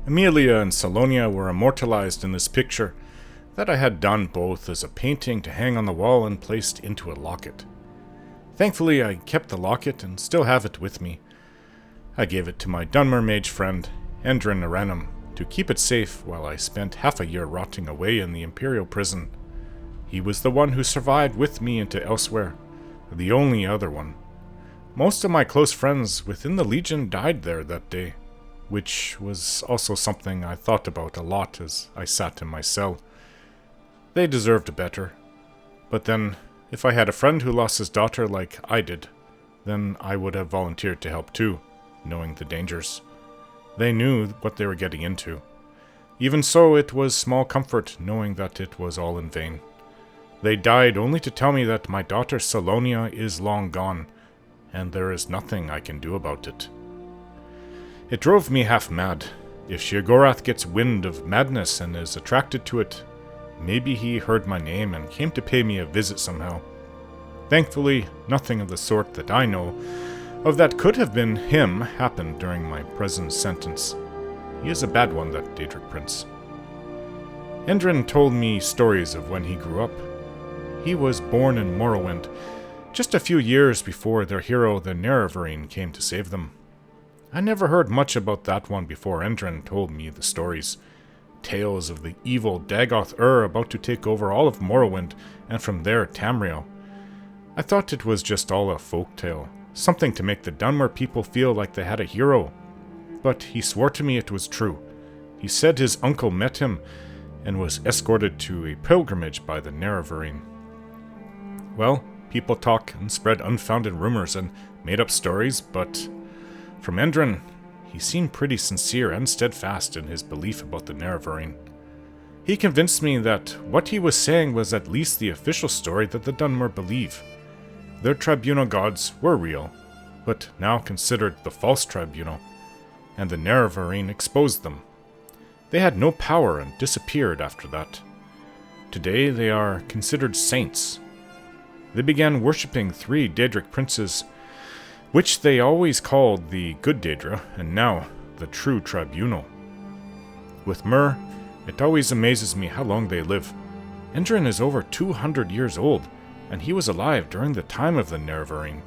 Emilia and Salonia were immortalized in this picture that I had done both as a painting to hang on the wall and placed into a locket. Thankfully, I kept the locket and still have it with me. I gave it to my Dwemer mage friend, Endrin Aranum, to keep it safe while I spent half a year rotting away in the Imperial prison. He was the one who survived with me into Elsewhere, the only other one. Most of my close friends within the Legion died there that day, which was also something I thought about a lot as I sat in my cell. They deserved better. But then, if I had a friend who lost his daughter like I did, then I would have volunteered to help too, knowing the dangers. They knew what they were getting into. Even so, it was small comfort knowing that it was all in vain. They died only to tell me that my daughter Salonia is long gone, and there is nothing I can do about it. It drove me half mad. If Sheogorath gets wind of madness and is attracted to it, maybe he heard my name and came to pay me a visit somehow. Thankfully, nothing of the sort that I know of that could have been him happened during my prison sentence. He is a bad one, that Daedric prince. Endrin told me stories of when he grew up. He was born in Morrowind, just a few years before their hero, the Nerevarine, came to save them. I never heard much about that one before Endrin told me the stories. Tales of the evil Dagoth about to take over all of Morrowind, and from there Tamriel. I thought it was just all a folk tale, something to make the Dwemer people feel like they had a hero. But he swore to me it was true. He said his uncle met him, and was escorted to a pilgrimage by the Nerevarine. Well, people talk and spread unfounded rumors and made up stories, but from Endrin, he seemed pretty sincere and steadfast in his belief about the Nerevarine. He convinced me that what he was saying was at least the official story that the Dwemer believe. Their tribunal gods were real, but now considered the false tribunal, and the Nerevarine exposed them. They had no power and disappeared after that. Today they are considered saints. They began worshipping 3 Daedric princes, which they always called the Good Daedra, and now the True Tribunal. With Myr, it always amazes me how long they live. Endrin is over 200 years old, and he was alive during the time of the Nerevarine.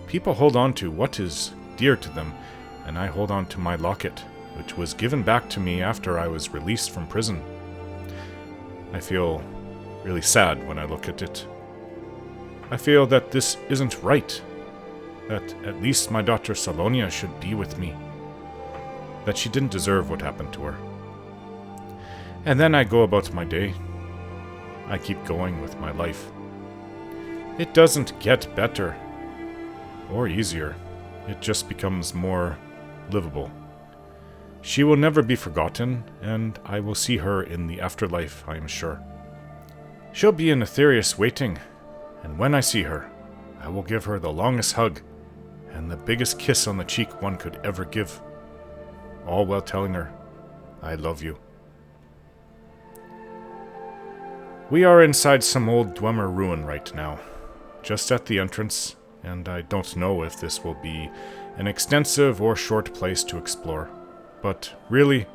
People hold on to what is dear to them, and I hold on to my locket, which was given back to me after I was released from prison. I feel really sad when I look at it. I feel that this isn't right, that at least my daughter Salonia should be with me, that she didn't deserve what happened to her. And then I go about my day. I keep going with my life. It doesn't get better or easier. It just becomes more livable. She will never be forgotten, and I will see her in the afterlife, I am sure. She'll be in Aetherius waiting, and when I see her, I will give her the longest hug and the biggest kiss on the cheek one could ever give, all while telling her, I love you. We are inside some old Dwemer ruin right now, just at the entrance, and I don't know if this will be an extensive or short place to explore. But really,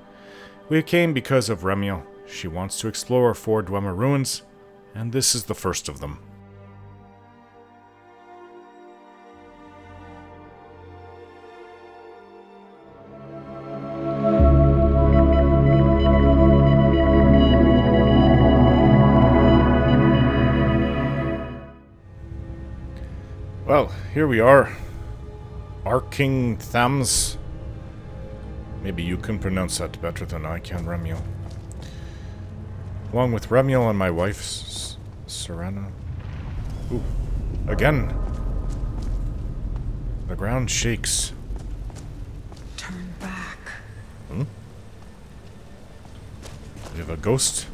we came because of Remiel. She wants to explore 4 Dwemer ruins, and this is the first of them. Well, here we are. Arkngthamz. Maybe you can pronounce that better than I can, Remiel. Along with Remiel and my wife, Serena. Ooh, again. The ground shakes. Turn back. Hmm? We have a ghost?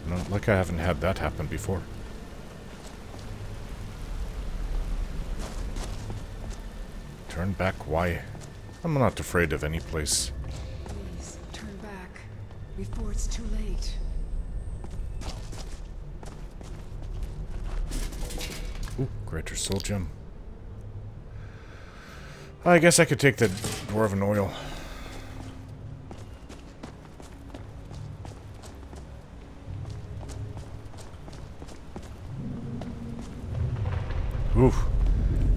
No, like I haven't had that happen before. Turn back, why? I'm not afraid of any place. Please, turn back, before it's too late. Ooh, Greater Soul Gem. I guess I could take the Dwarven Oil. Oof.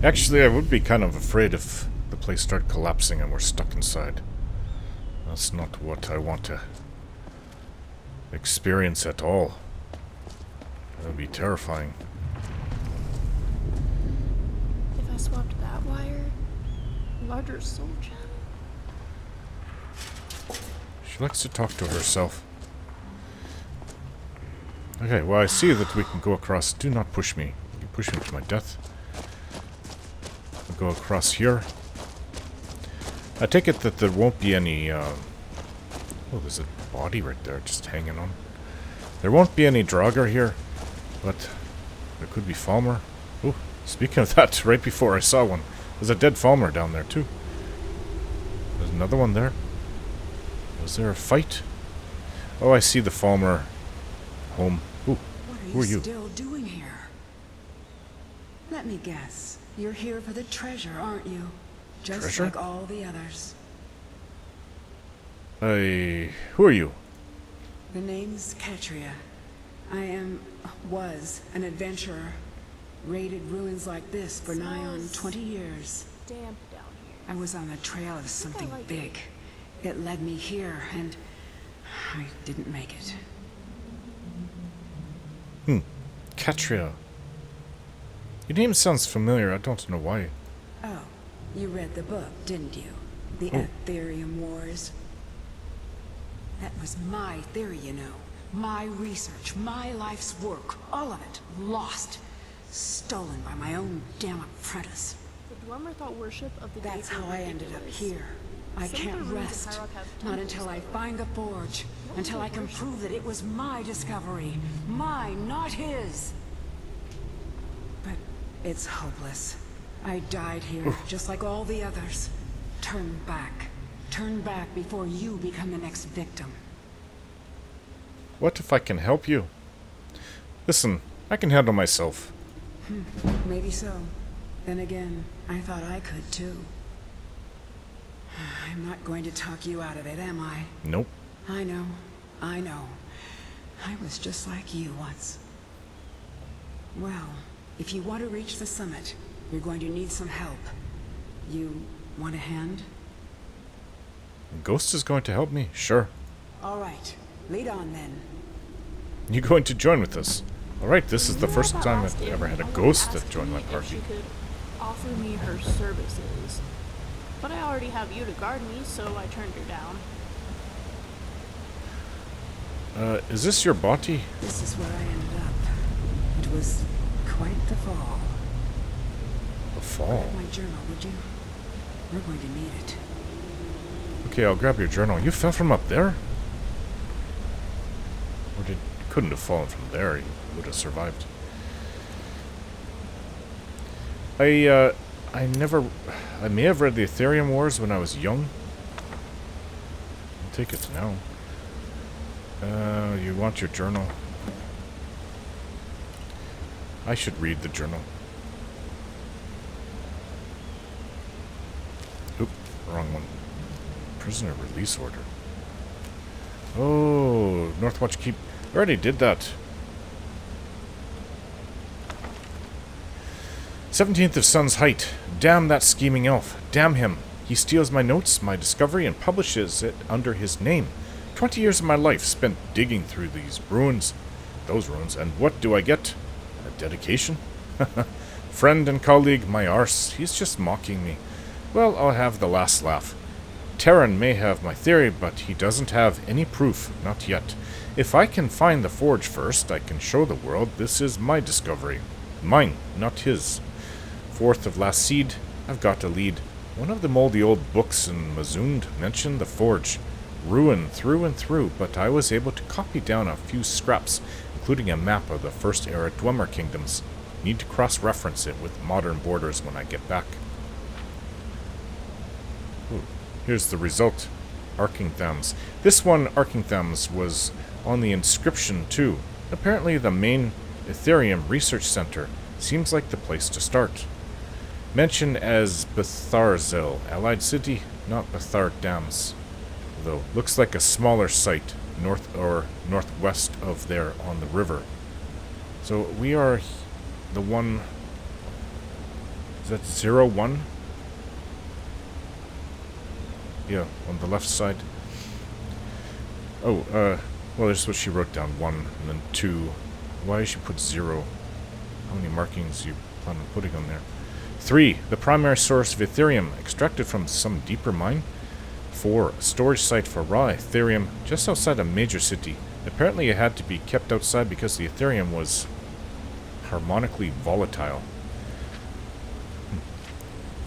Actually, I would be kind of afraid if the place started collapsing and we're stuck inside. That's not what I want to experience at all. That would be terrifying. If I swapped that wire, larger soul gem. She likes to talk to herself. Okay, well, I see that we can go across. Do not push me. You push me to my death. We'll go across here. I take it that there won't be any, oh, there's a body right there just hanging on. There won't be any Draugr here, but there could be Falmer. Oh, speaking of that, right before I saw one, there's a dead Falmer down there, too. There's another one there. Was there a fight? Oh, I see the Falmer home. Ooh, who are you? What are you still doing here? Let me guess. You're here for the treasure, aren't you? Just Treasure? like all the others. Who are you? The name's Katria. was an adventurer. Raided ruins like this for nigh on 20 years. Damp down here. I was on the trail of something like big. It led me here, and I didn't make it. Katria. Your name sounds familiar, I don't know why. Oh, you read the book, didn't you? The Ethereum Wars. That was my theory, you know. My research, my life's work, all of it, lost. Stolen by my own damn apprentice. The Dwemer thought worship of the That's deity how were I ended up ridiculous. here. I Some of can't the ruins of rest. Hyrule have Not temples, until I though. find the forge. Until I can prove that it was my discovery. Mine, not his. But it's hopeless. I died here, just like all the others. Turn back. Turn back before you become the next victim. What if I can help you? Listen, I can handle myself. Maybe so. Then again, I thought I could too. I'm not going to talk you out of it, am I? Nope. I know. I know. I was just like you once. Well, if you want to reach the summit, you're going to need some help. You want a hand? Ghost is going to help me? Sure. All right. Lead on then. You going to join with us? Alright, this is the When first I got time last I've in, ever had a I wanted ghost to that ask joined my Lee if party. she could offer me her services. But I already have you to guard me, so I turned her down. Is this your body? This is where I ended up. It was quite the fall. A fall. Grab my journal, would you? We're going to need it. Okay, I'll grab your journal. You fell from up there? Or couldn't have fallen from there. You would have survived. I may have read the Ethereum Wars when I was young. I'll take it now. You want your journal? I should read the journal. Oop, wrong one. Prisoner release order. Oh, Northwatch Keep. I already did that. 17th of Sun's Height. Damn that scheming elf. Damn him. He steals my notes, my discovery, and publishes it under his name. 20 years of my life spent digging through these ruins. Those ruins. And what do I get? A dedication? Friend and colleague, my arse. He's just mocking me. Well, I'll have the last laugh. Terran may have my theory, but he doesn't have any proof. Not yet. If I can find the forge first, I can show the world this is my discovery. Mine, not his. 4th of last seed, I've got a lead. One of the moldy old books in Mazund mentioned the forge. Ruin through and through, but I was able to copy down a few scraps, including a map of the first era Dwemer kingdoms. Need to cross-reference it with modern borders when I get back. Ooh, here's the result. Arkngthamz. This one, Arkngthamz, was on the inscription too. Apparently the main Ethereum research center seems like the place to start. Mentioned as Betharzel, allied city, not Betharngthamz. Though looks like a smaller site, north or northwest of there on the river. So we are the one Is that 0, 1? Yeah, on the left side. Oh, well, this is what she wrote down. 1, and then 2. Why did she put 0? How many markings you plan on putting on there? 3, the primary source of Ethereum, extracted from some deeper mine. 4, a storage site for raw Ethereum, just outside a major city. Apparently it had to be kept outside because the Ethereum was harmonically volatile.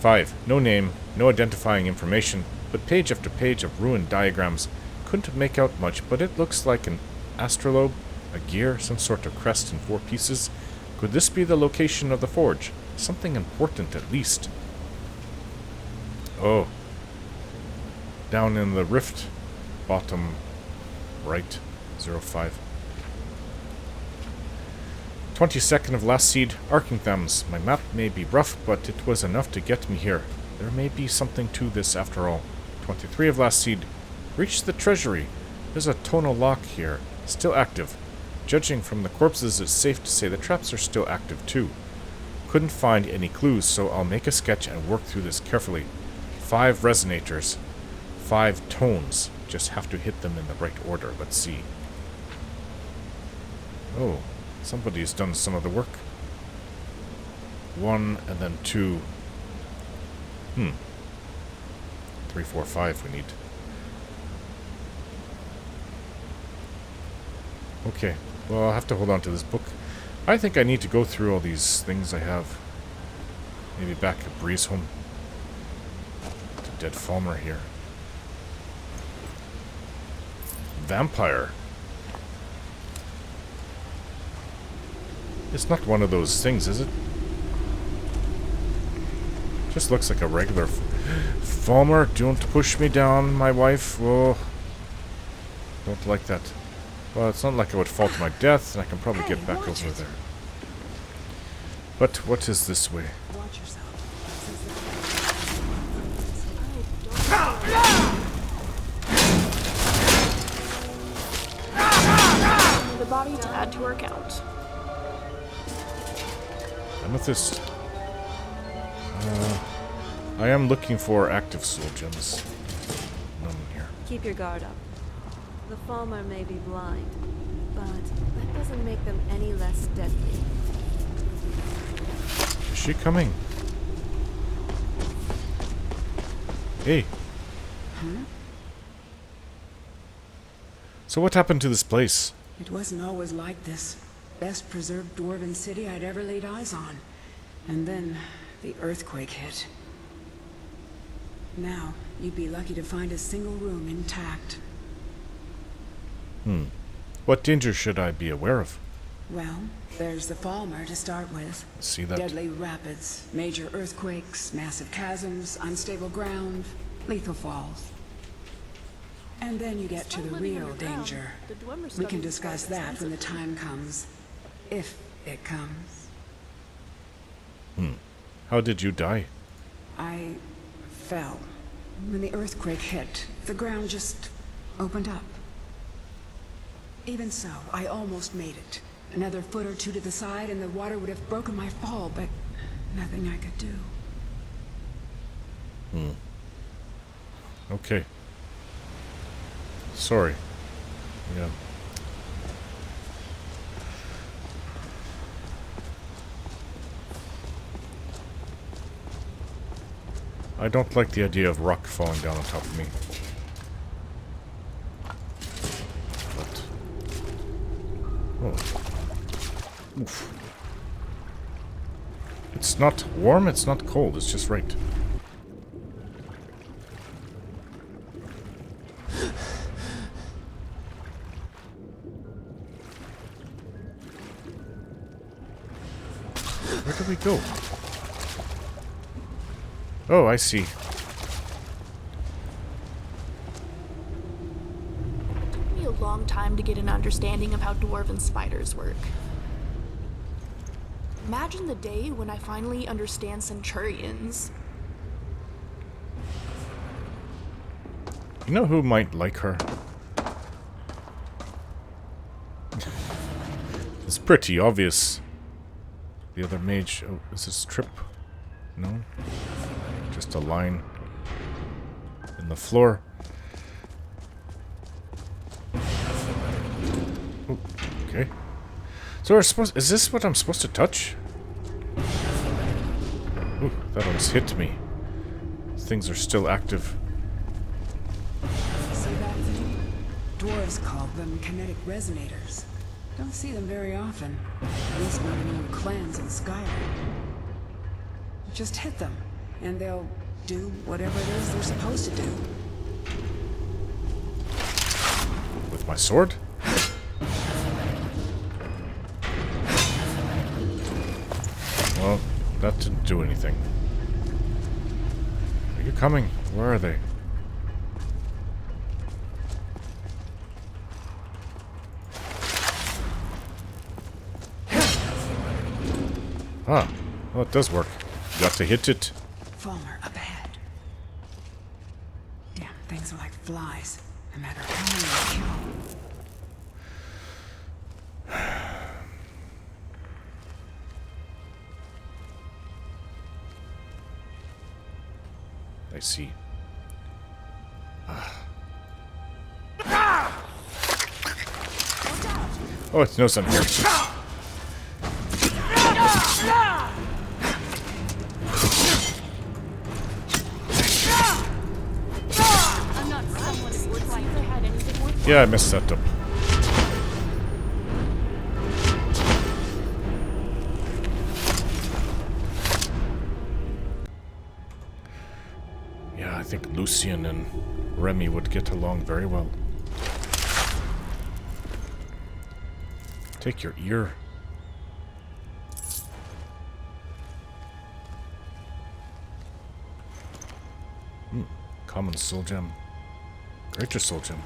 5, no name, no identifying information, but page after page of ruined diagrams. Couldn't make out much, but it looks like an astrolabe, a gear, some sort of crest in 4 pieces. Could this be the location of the forge? Something important, at least. Oh. Down in the rift, bottom right, 05. 22nd of last seed, Arkngthamz. My map may be rough, but it was enough to get me here. There may be something to this after all. 23 of last seed, reached the treasury. There's a tonal lock here, still active. Judging from the corpses, it's safe to say the traps are still active too. Couldn't find any clues, so I'll make a sketch and work through this carefully. 5 resonators. 5 tones. Just have to hit them in the right order. Let's see. Oh, somebody's done some of the work. 1 and then 2. 3, 4, 5 we need. Okay, well, I'll have to hold on to this book. I think I need to go through all these things I have. Maybe back at Breeze home. To dead Falmer here. Vampire. It's not one of those things, is it? Just looks like a regular Falmer. Don't push me down, my wife. Oh, don't like that. Well, it's not like I would fall to my death, and I can probably get back over there. But what is this way? Watch yourself. The body to add to her count. Amethyst. I am looking for active soul gems. None here. Keep your guard up. The Falmer may be blind, but that doesn't make them any less deadly. Is she coming? Hey. Huh? So what happened to this place? It wasn't always like this. Best preserved dwarven city I'd ever laid eyes on. And then the earthquake hit. Now, you'd be lucky to find a single room intact. What danger should I be aware of? Well, there's the Falmer to start with. See that? Deadly rapids, major earthquakes, massive chasms, unstable ground, lethal falls. And then you get to the real danger. We can discuss that when the time comes. If it comes. How did you die? I fell. When the earthquake hit, the ground just opened up. Even so, I almost made it. Another foot or two to the side and the water would have broken my fall, but nothing I could do. Okay. Sorry. Yeah. I don't like the idea of rock falling down on top of me. But... oh. Oof. It's not warm, it's not cold, it's just right. Where do we go? Oh, I see. It took me a long time to get an understanding of how dwarven spiders work. Imagine the day when I finally understand centurions. You know who might like her? It's pretty obvious. The other mage... oh, is this Trip? No. Just a line in the floor. Ooh, okay. So is this what I'm supposed to touch? Ooh, that one's hit me. Things are still active. See that thing? Dwarves called them kinetic resonators. Don't see them very often. At least not in old clans in Skyrim. Just hit them, and they'll do whatever it is they're supposed to do. With my sword? Well, that didn't do anything. Are you coming? Where are they? Ah, well, it does work. Got to hit it. Falmer, up ahead. Damn, things are like flies. No matter how many you kill. I see. Oh, it knows I'm here. Yeah, I messed that up. Yeah, I think Lucian and Remy would get along very well. Take your ear. Common soul gem. Greater soul gem.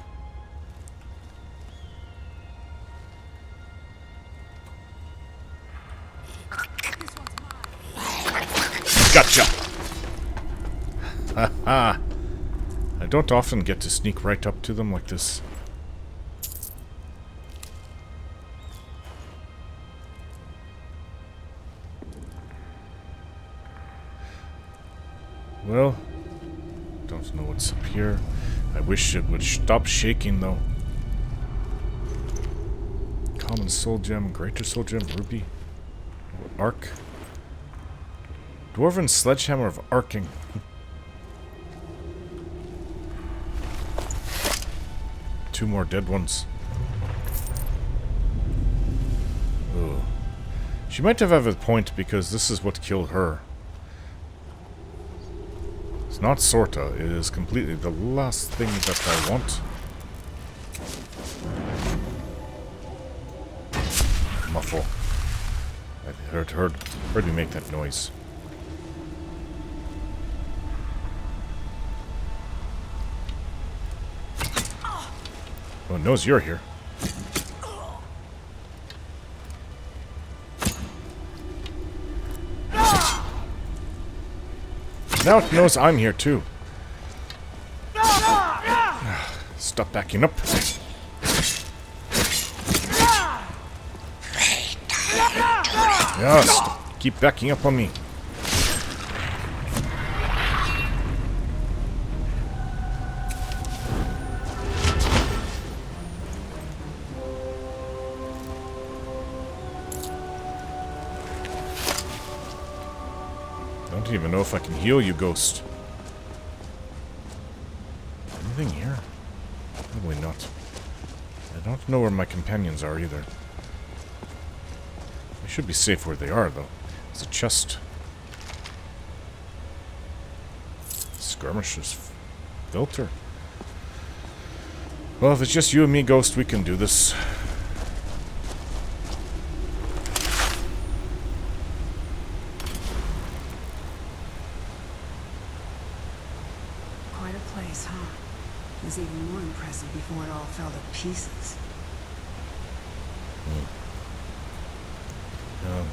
Gotcha! Haha! I don't often get to sneak right up to them like this. Well, don't know what's up here. I wish it would stop shaking though. Common soul gem, greater soul gem, ruby, arc. Dwarven sledgehammer of arcing. Two more dead ones. Ugh. She might have a point because this is what killed her. It's not sorta, it is completely the last thing that I want. Muffle. I heard me make that noise. Oh, it knows you're here. Now it knows I'm here too. Stop backing up. Yes, keep backing up on me. I don't even know if I can heal you, ghost. Anything here? Probably not. I don't know where my companions are either. They should be safe where they are, though. There's a chest. Skirmishers. Filter. Well, if it's just you and me, ghost, we can do this. Quite a place, huh? It was even more impressive before it all fell to pieces.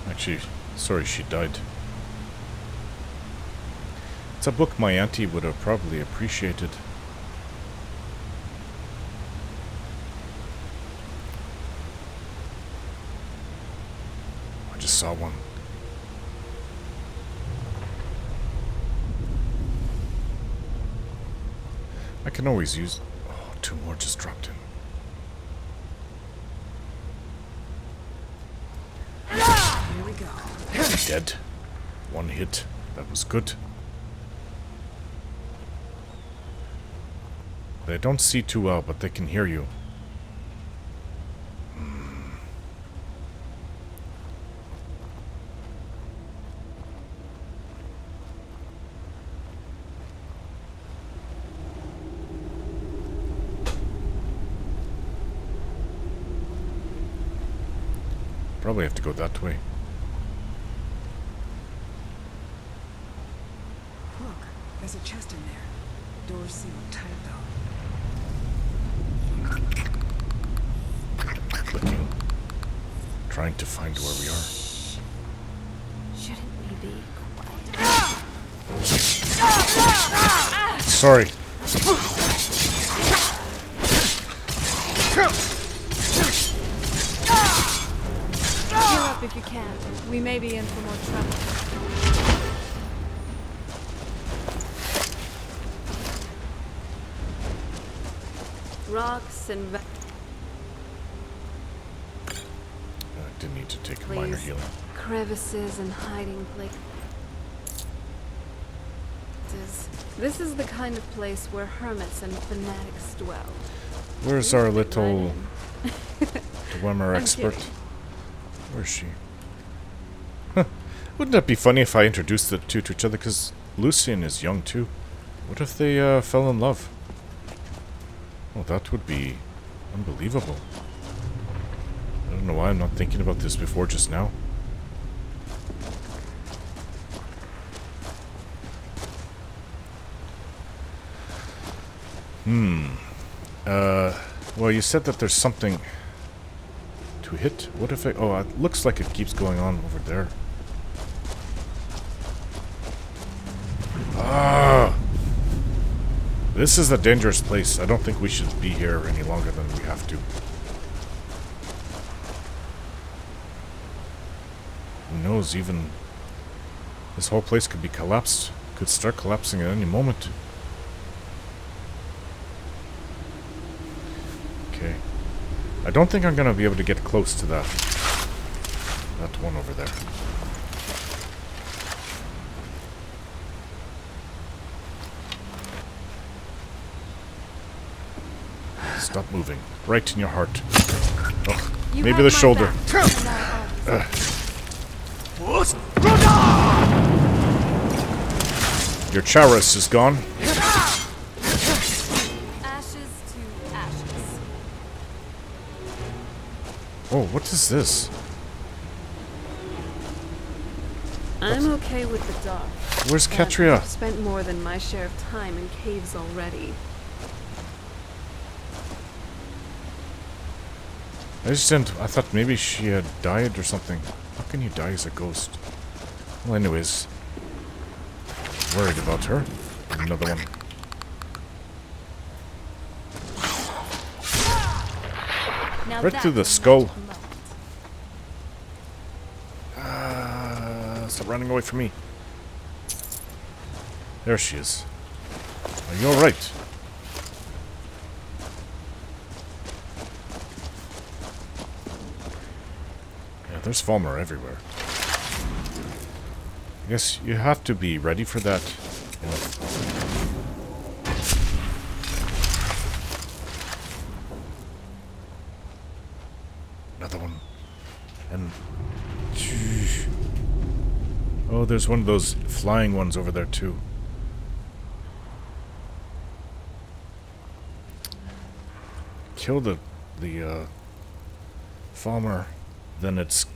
Actually, sorry she died. It's a book my auntie would have probably appreciated. I just saw one. I can always use... Oh, 2 more just dropped in. Here we go. Dead. 1 hit. That was good. They don't see too well, but they can hear you. Probably have to go that way. Look, there's a chest in there. Door's sealed tight though. Clicking. Trying to find where we are. Shouldn't we be quiet? Sorry. Heal up if you can. We may be in for more trouble. Rocks and... I didn't need to take a minor Please. healing. crevices and hiding places. This is the kind of place where hermits and fanatics dwell. Where's our Right little in. Dwemer I'm expert? kidding. Where's she? Huh. Wouldn't that be funny if I introduced the two to each other? Because Lucian is young too. What if they fell in love? Oh, that would be unbelievable. I don't know why I'm not thinking about this before just now. Well, you said that there's something to hit. What if I... Oh, it looks like it keeps going on over there. Ah! This is a dangerous place. I don't think we should be here any longer than we have to. Who knows, even... This whole place could be collapsed. Could start collapsing at any moment. Okay. I don't think I'm gonna be able to get close to that. That one over there. Stop moving. Right in your heart. Oh, You maybe have the my shoulder. back. Your Charis is gone. Ashes to ashes. Oh, what is this? I'm okay with the dark. Where's but Katria? I've spent more than my share of time in caves already. I thought maybe she had died or something. How can you die as a ghost? Well, anyways. Worried about her. Another one. Now Right that's through the a skull. magic moment. Stop running away from me. There she is. Are you alright? Yeah, there's Falmer everywhere. I guess you have to be ready for that. You know. Another one. And... Oh, there's one of those flying ones over there too. Kill the Falmer, then it's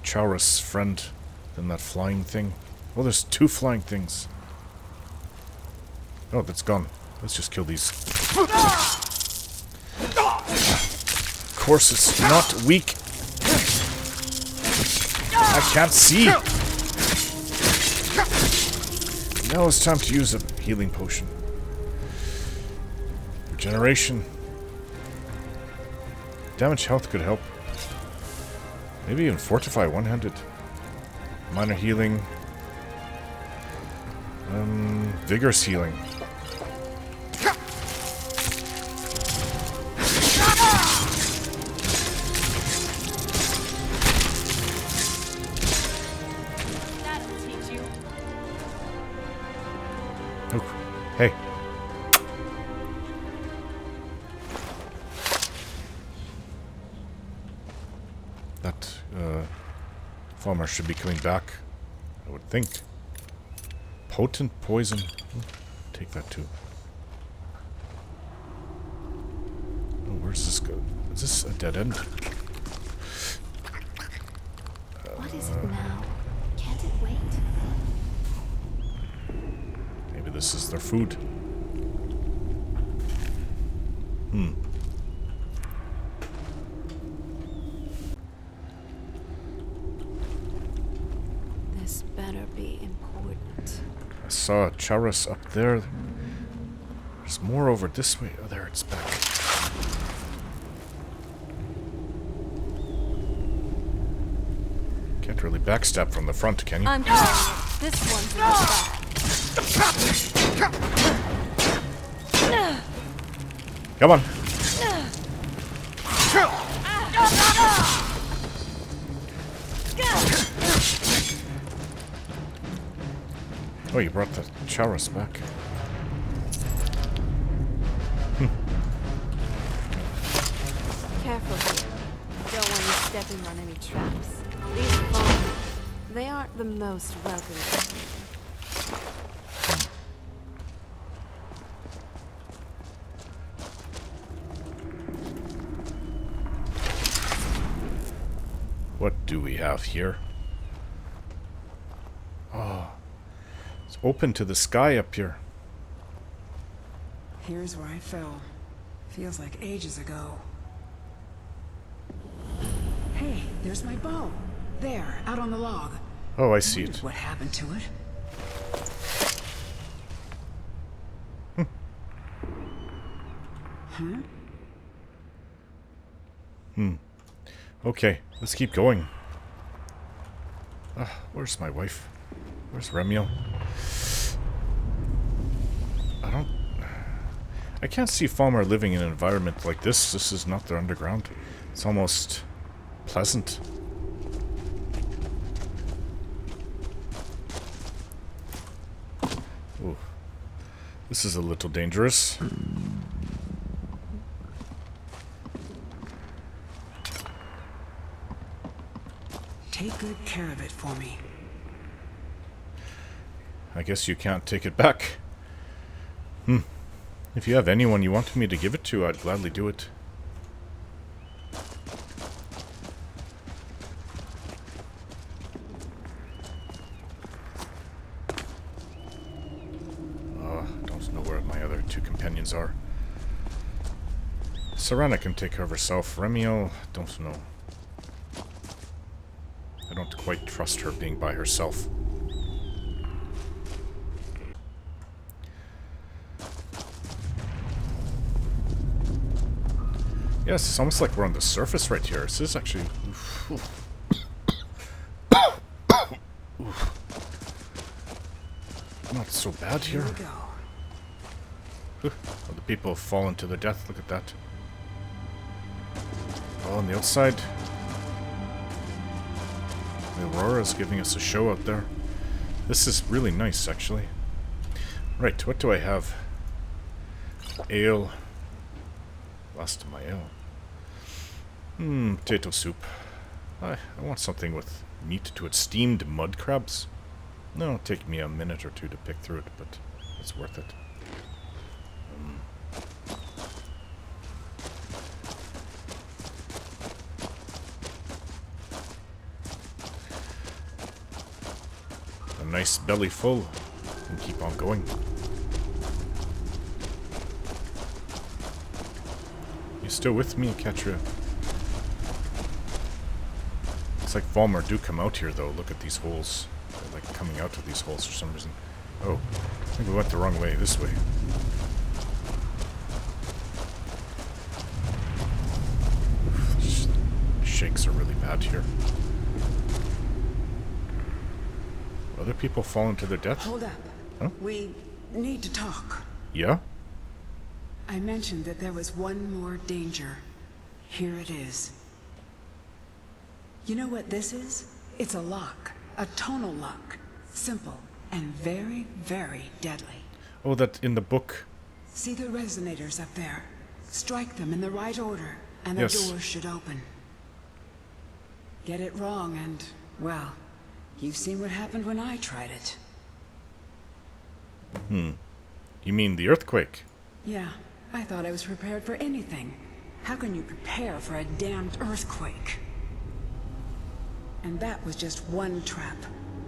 Charis' friend, then that flying thing. Oh, there's 2 flying things. Oh, that's gone. Let's just kill these. Of course, it's not weak. I can't see. Now it's time to use a healing potion. Regeneration. Damage health could help. Maybe even fortify one-handed. Minor healing. Vigorous healing. Hey. That, farmer should be coming back, I would think. Potent poison. Take that too. Oh, where's this go? Is this a dead end? What is it now? Can't it wait? Maybe this is their food. This better be important. I saw a charas up there. There's more over this way. Oh, there, it's back. Can't really backstab from the front, can you? I'm calling it. This one's in the back. Come on. Oh, you brought the charas back. Careful here. Don't want you stepping on any traps. These farmers, they aren't the most welcoming. What do we have here? Oh, it's open to the sky up here. Here's where I fell. Feels like ages ago. Hey, there's my bow. There, out on the log. Oh, I see Wondered it. what happened to it? Okay, let's keep going. Where's my wife? Where's Remiel? I can't see Falmer living in an environment like this. This is not their underground. It's almost pleasant. Ooh. This is a little dangerous. Take good care of it for me. I guess you can't take it back. If you have anyone you wanted me to give it to, I'd gladly do it. Don't know where my other two companions are. Serana can take care of herself. Remiel, don't know. I don't quite trust her being by herself. Yes, it's almost like we're on the surface right here. This is actually... not so bad here. Here we go. Oh, the people have fallen to their death. Look at that. Oh, on the outside. The Aurora's giving us a show out there. This is really nice, actually. Right, what do I have? Ale. Last of my ale. Potato soup. I want something with meat to it. Steamed mud crabs? No, it'll take me a minute or two to pick through it, but it's worth it. A nice belly full, and keep on going. You still with me, Ketria? It's like Falmer do come out here, though. Look at these holes. They're like coming out of these holes for some reason. Oh, I think we went the wrong way. This way. Shakes are really bad here. Other people falling to their death? Hold up. Huh? We need to talk. Yeah? I mentioned that there was one more danger. Here it is. You know what this is? It's a lock. A tonal lock. Simple and very, very deadly. Oh, that in the book. See the resonators up there? Strike them in the right order, and the Yes. doors should open. Get it wrong and, well, you've seen what happened when I tried it. You mean the earthquake? Yeah, I thought I was prepared for anything. How can you prepare for a damned earthquake? And that was just one trap.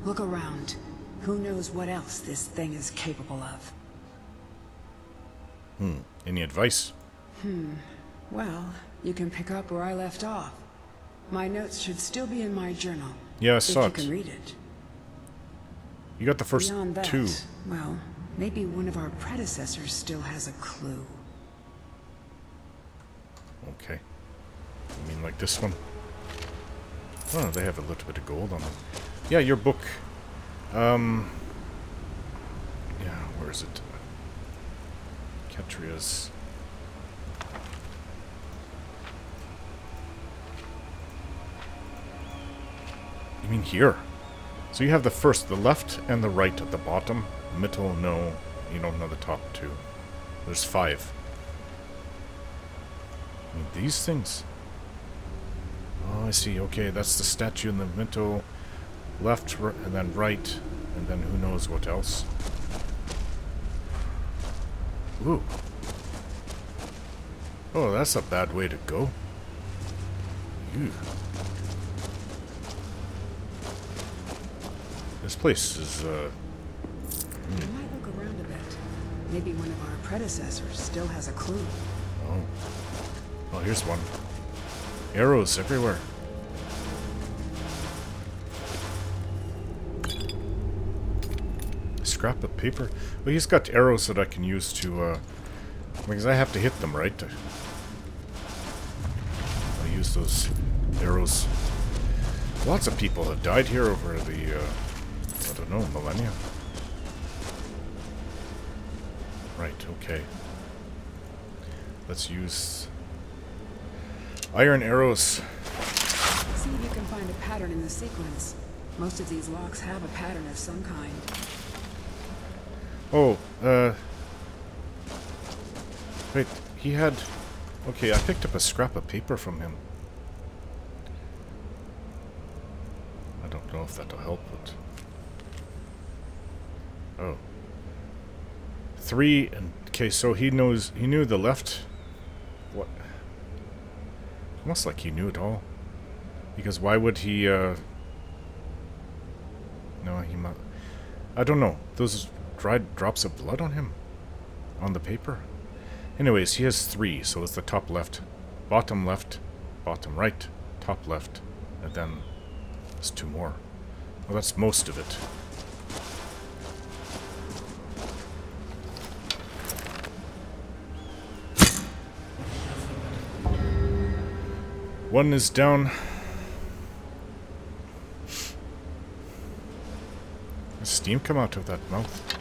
Look around. Who knows what else this thing is capable of? Any advice? Well, you can pick up where I left off. My notes should still be in my journal. Yeah, I if saw you it. can read it. You got the first Beyond that, two. well, maybe one of our predecessors still has a clue. Okay. You mean like this one? Oh, they have a little bit of gold on them. Yeah, your book. Yeah, where is it? Catria's. You mean here? So you have the left and the right at the bottom. Middle, no. You don't know the top two. There's 5. I mean, these things. Oh, I see. Okay, that's the statue in the middle. Left, and then right. And then who knows what else. Ooh. Oh, that's a bad way to go. Ew. This place is, We might look around a bit. Maybe one of our predecessors still has a clue. Oh. Oh, here's one. Arrows everywhere. A scrap of paper. Well, he's got arrows that I can use to, because I have to hit them, right? I'll use those arrows. Lots of people have died here over the, I don't know, millennia. Right, okay. Let's use iron arrows. See if you can find a pattern in the sequence. Most of these locks have a pattern of some kind. Oh, wait, he had... Okay, I picked up a scrap of paper from him. I don't know if that'll help, but... Oh. 3, and... Okay, so he knew the left... What? Almost like he knew it all. Because why would he, No, he might... I don't know. Those dried drops of blood on him? On the paper? Anyways, he has 3, so it's the top left, bottom right, top left, and then there's 2 more. Well, that's most of it. One is down. There's steam come out of that mouth.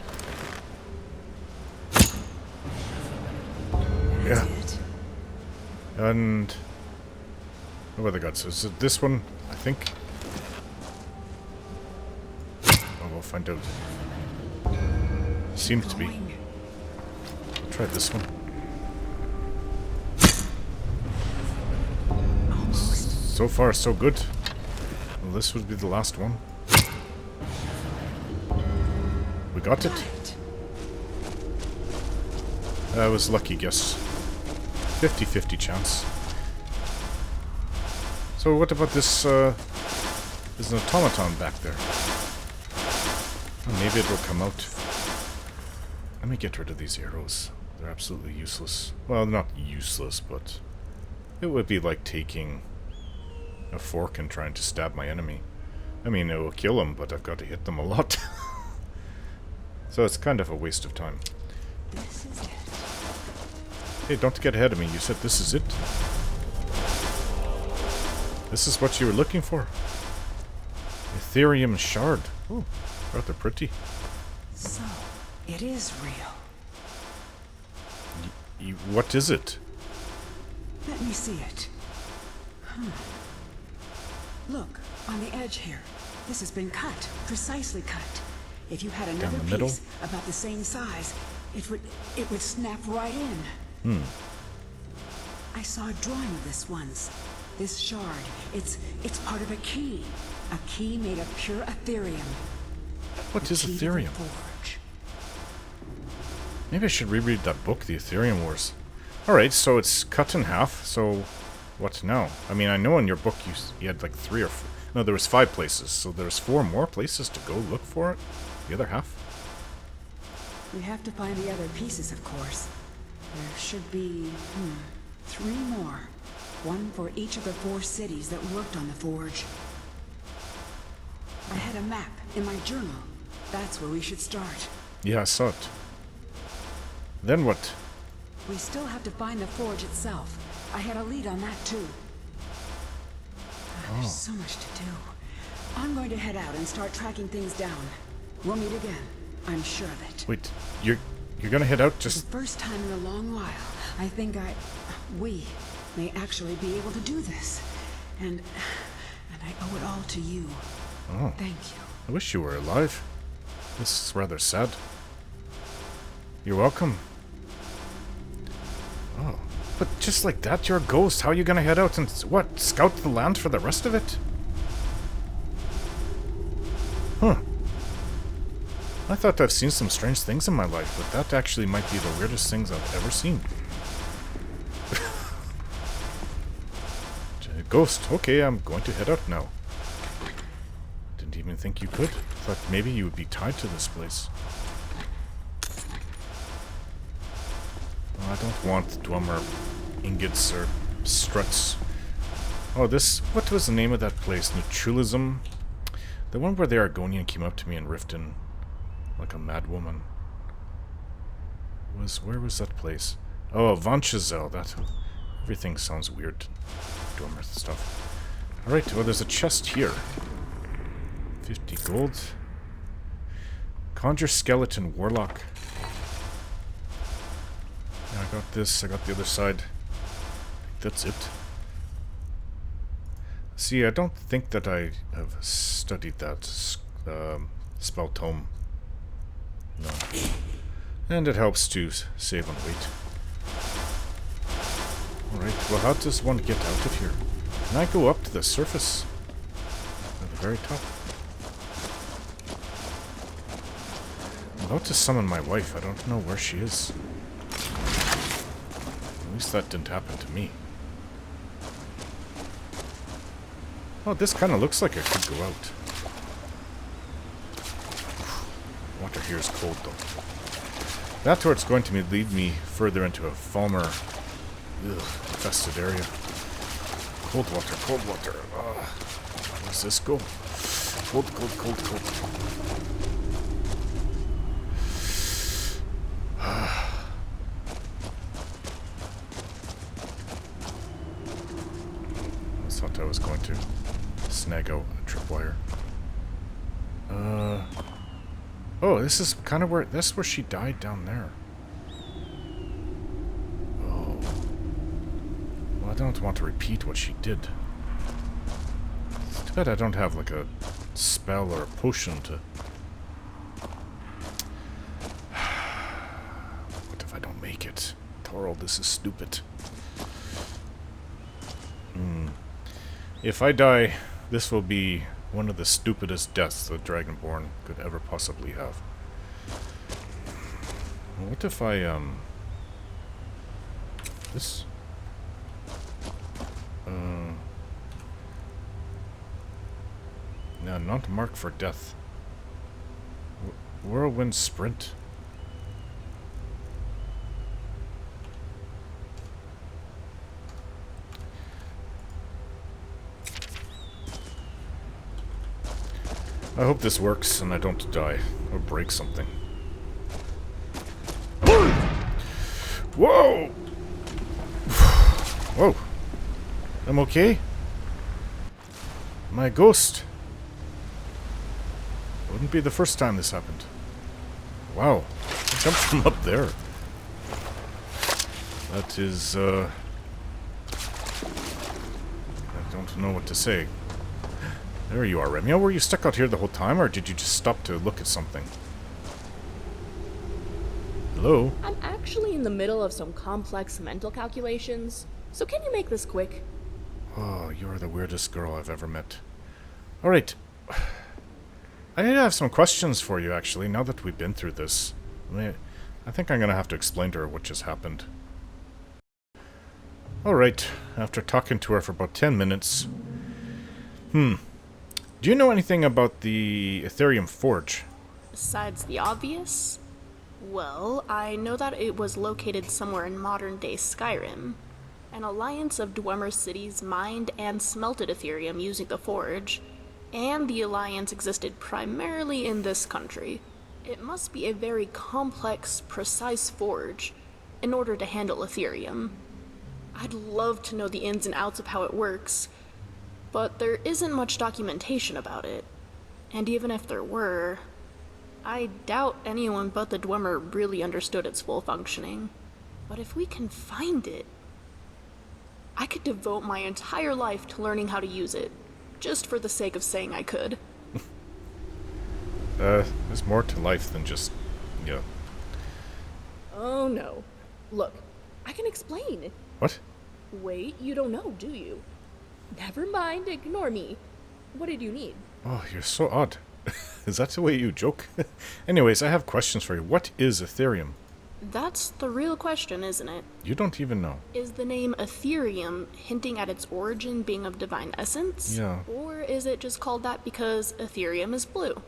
That's Yeah. it. And... What other guts? Is it this one? I think. Oh, we'll find out. Seems to be. Going. I'll try this one. Almost. So far, so good. Well, this would be the last one. We got it. Got it. That was lucky guess. 50-50 chance. So what about this, there's an automaton back there. Oh, maybe it will come out. Let me get rid of these arrows. They're absolutely useless. Well, not useless, but it would be like taking a fork and trying to stab my enemy. I mean, it will kill them, but I've got to hit them a lot. So it's kind of a waste of time. This is it. Hey, don't get ahead of me. You said this is it? This is what you were looking for? Ethereum shard. Ooh, rather pretty. So, it is real. What is it? Let me see it. Look, on the edge here. This has been cut. Precisely cut. If you had another the middle? piece about the same size, it would snap right in. I saw a drawing of this once. This shard, it's part of a key. A key made of pure Ethereum. What is Key to the Ethereum? forge. Maybe I should reread that book, The Ethereum Wars. Alright, so it's cut in half, so what now? I mean, I know in your book you had like 3 or 4... No, there was 5 places, so there's 4 more places to go look for it? The other half? We have to find the other pieces, of course. There should be, 3 more. 1 for each of the 4 cities that worked on the forge. I had a map in my journal. That's where we should start. Yeah, I saw it. Then what? We still have to find the forge itself. I had a lead on that too. There's so much to do. I'm going to head out and start tracking things down. We'll meet again. I'm sure of it. Wait, you're gonna head out For just... the first time in a long while, I think we may actually be able to do this. And I owe it all to you. Oh, Thank you. I wish you were alive. This is rather sad. You're welcome. Oh, but just like that, you're a ghost. How are you gonna head out and, what, scout the land for the rest of it? Huh. I thought I've seen some strange things in my life, but that actually might be the weirdest things I've ever seen. Ghost, okay, I'm going to head out now. Didn't even think you could. Thought maybe you would be tied to this place. Oh, I don't want Dwemer ingots or struts. Oh, this... What was the name of that place? Neutralism? The one where the Argonian came up to me and riffed in like a mad woman. Where was that place? Oh, Vanchazel. That... Everything sounds weird. Dwemer stuff. Alright, well, there's a chest here. 50 gold. Conjure Skeleton Warlock. Yeah, I got this. I got the other side. That's it. See, I don't think that I have studied that spell tome. No. And it helps to save on weight. Alright, well, how does one get out of here? Can I go up to the surface? At the very top? I'm about to summon my wife. I don't know where she is. At least that didn't happen to me. Oh, this kind of looks like it could go out. Water here is cold, though. That's where it's going to lead me further into a Falmer infested area. Cold water, cold water. Where does this go? Cold, cold, cold, cold. I thought I was going to snag out a tripwire. Oh, this is kind of where... That's where she died down there. Oh. Well, I don't want to repeat what she did. It's too bad I don't have, like, a spell or a potion to... What if I don't make it? Toril, this is stupid. If I die, this will be one of the stupidest deaths the Dragonborn could ever possibly have. What if I, this? No, not marked for death. Whirlwind Sprint. I hope this works and I don't die or break something. Whoa! Whoa. I'm okay? Am I a ghost? Wouldn't be the first time this happened. Wow. I jumped from up there. That is, I don't know what to say. There you are, Remiel. Were you stuck out here the whole time, or did you just stop to look at something? Hello? I'm actually in the middle of some complex mental calculations, so can you make this quick? Oh, you're the weirdest girl I've ever met. Alright. I have some questions for you, actually, now that we've been through this. I think I'm gonna have to explain to her what just happened. Alright, after talking to her for about 10 minutes... Do you know anything about the Ethereum Forge? Besides the obvious? Well, I know that it was located somewhere in modern-day Skyrim. An alliance of Dwemer cities mined and smelted Ethereum using the Forge, and the alliance existed primarily in this country. It must be a very complex, precise forge in order to handle Ethereum. I'd love to know the ins and outs of how it works, but there isn't much documentation about it. And even if there were, I doubt anyone but the Dwemer really understood its full functioning. But if we can find it, I could devote my entire life to learning how to use it, just for the sake of saying I could. There's more to life than just, yeah. Oh no. Look, I can explain. What? Wait, you don't know, do you? Never mind, ignore me. What did you need? Oh, you're so odd. Is that the way you joke? Anyways, I have questions for you. What is Ethereum? That's the real question, isn't it? You don't even know. Is the name Ethereum hinting at its origin being of divine essence? Yeah. Or is it just called that because Ethereum is blue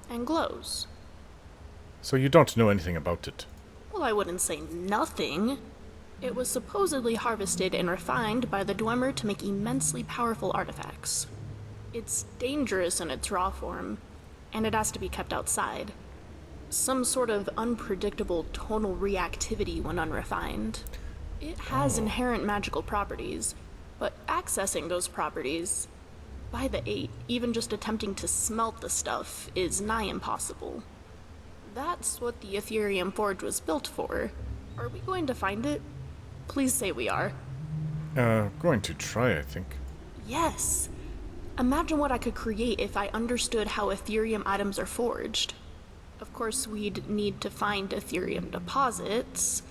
and glows? So you don't know anything about it? Well, I wouldn't say nothing. It was supposedly harvested and refined by the Dwemer to make immensely powerful artifacts. It's dangerous in its raw form, and it has to be kept outside. Some sort of unpredictable tonal reactivity when unrefined. It has inherent magical properties, but accessing those properties, by the 8, even just attempting to smelt the stuff is nigh impossible. That's what the Ethereum Forge was built for. Are we going to find it? Please say we are. Going to try, I think. Yes. Imagine what I could create if I understood how Ethereum items are forged. Of course, we'd need to find Ethereum deposits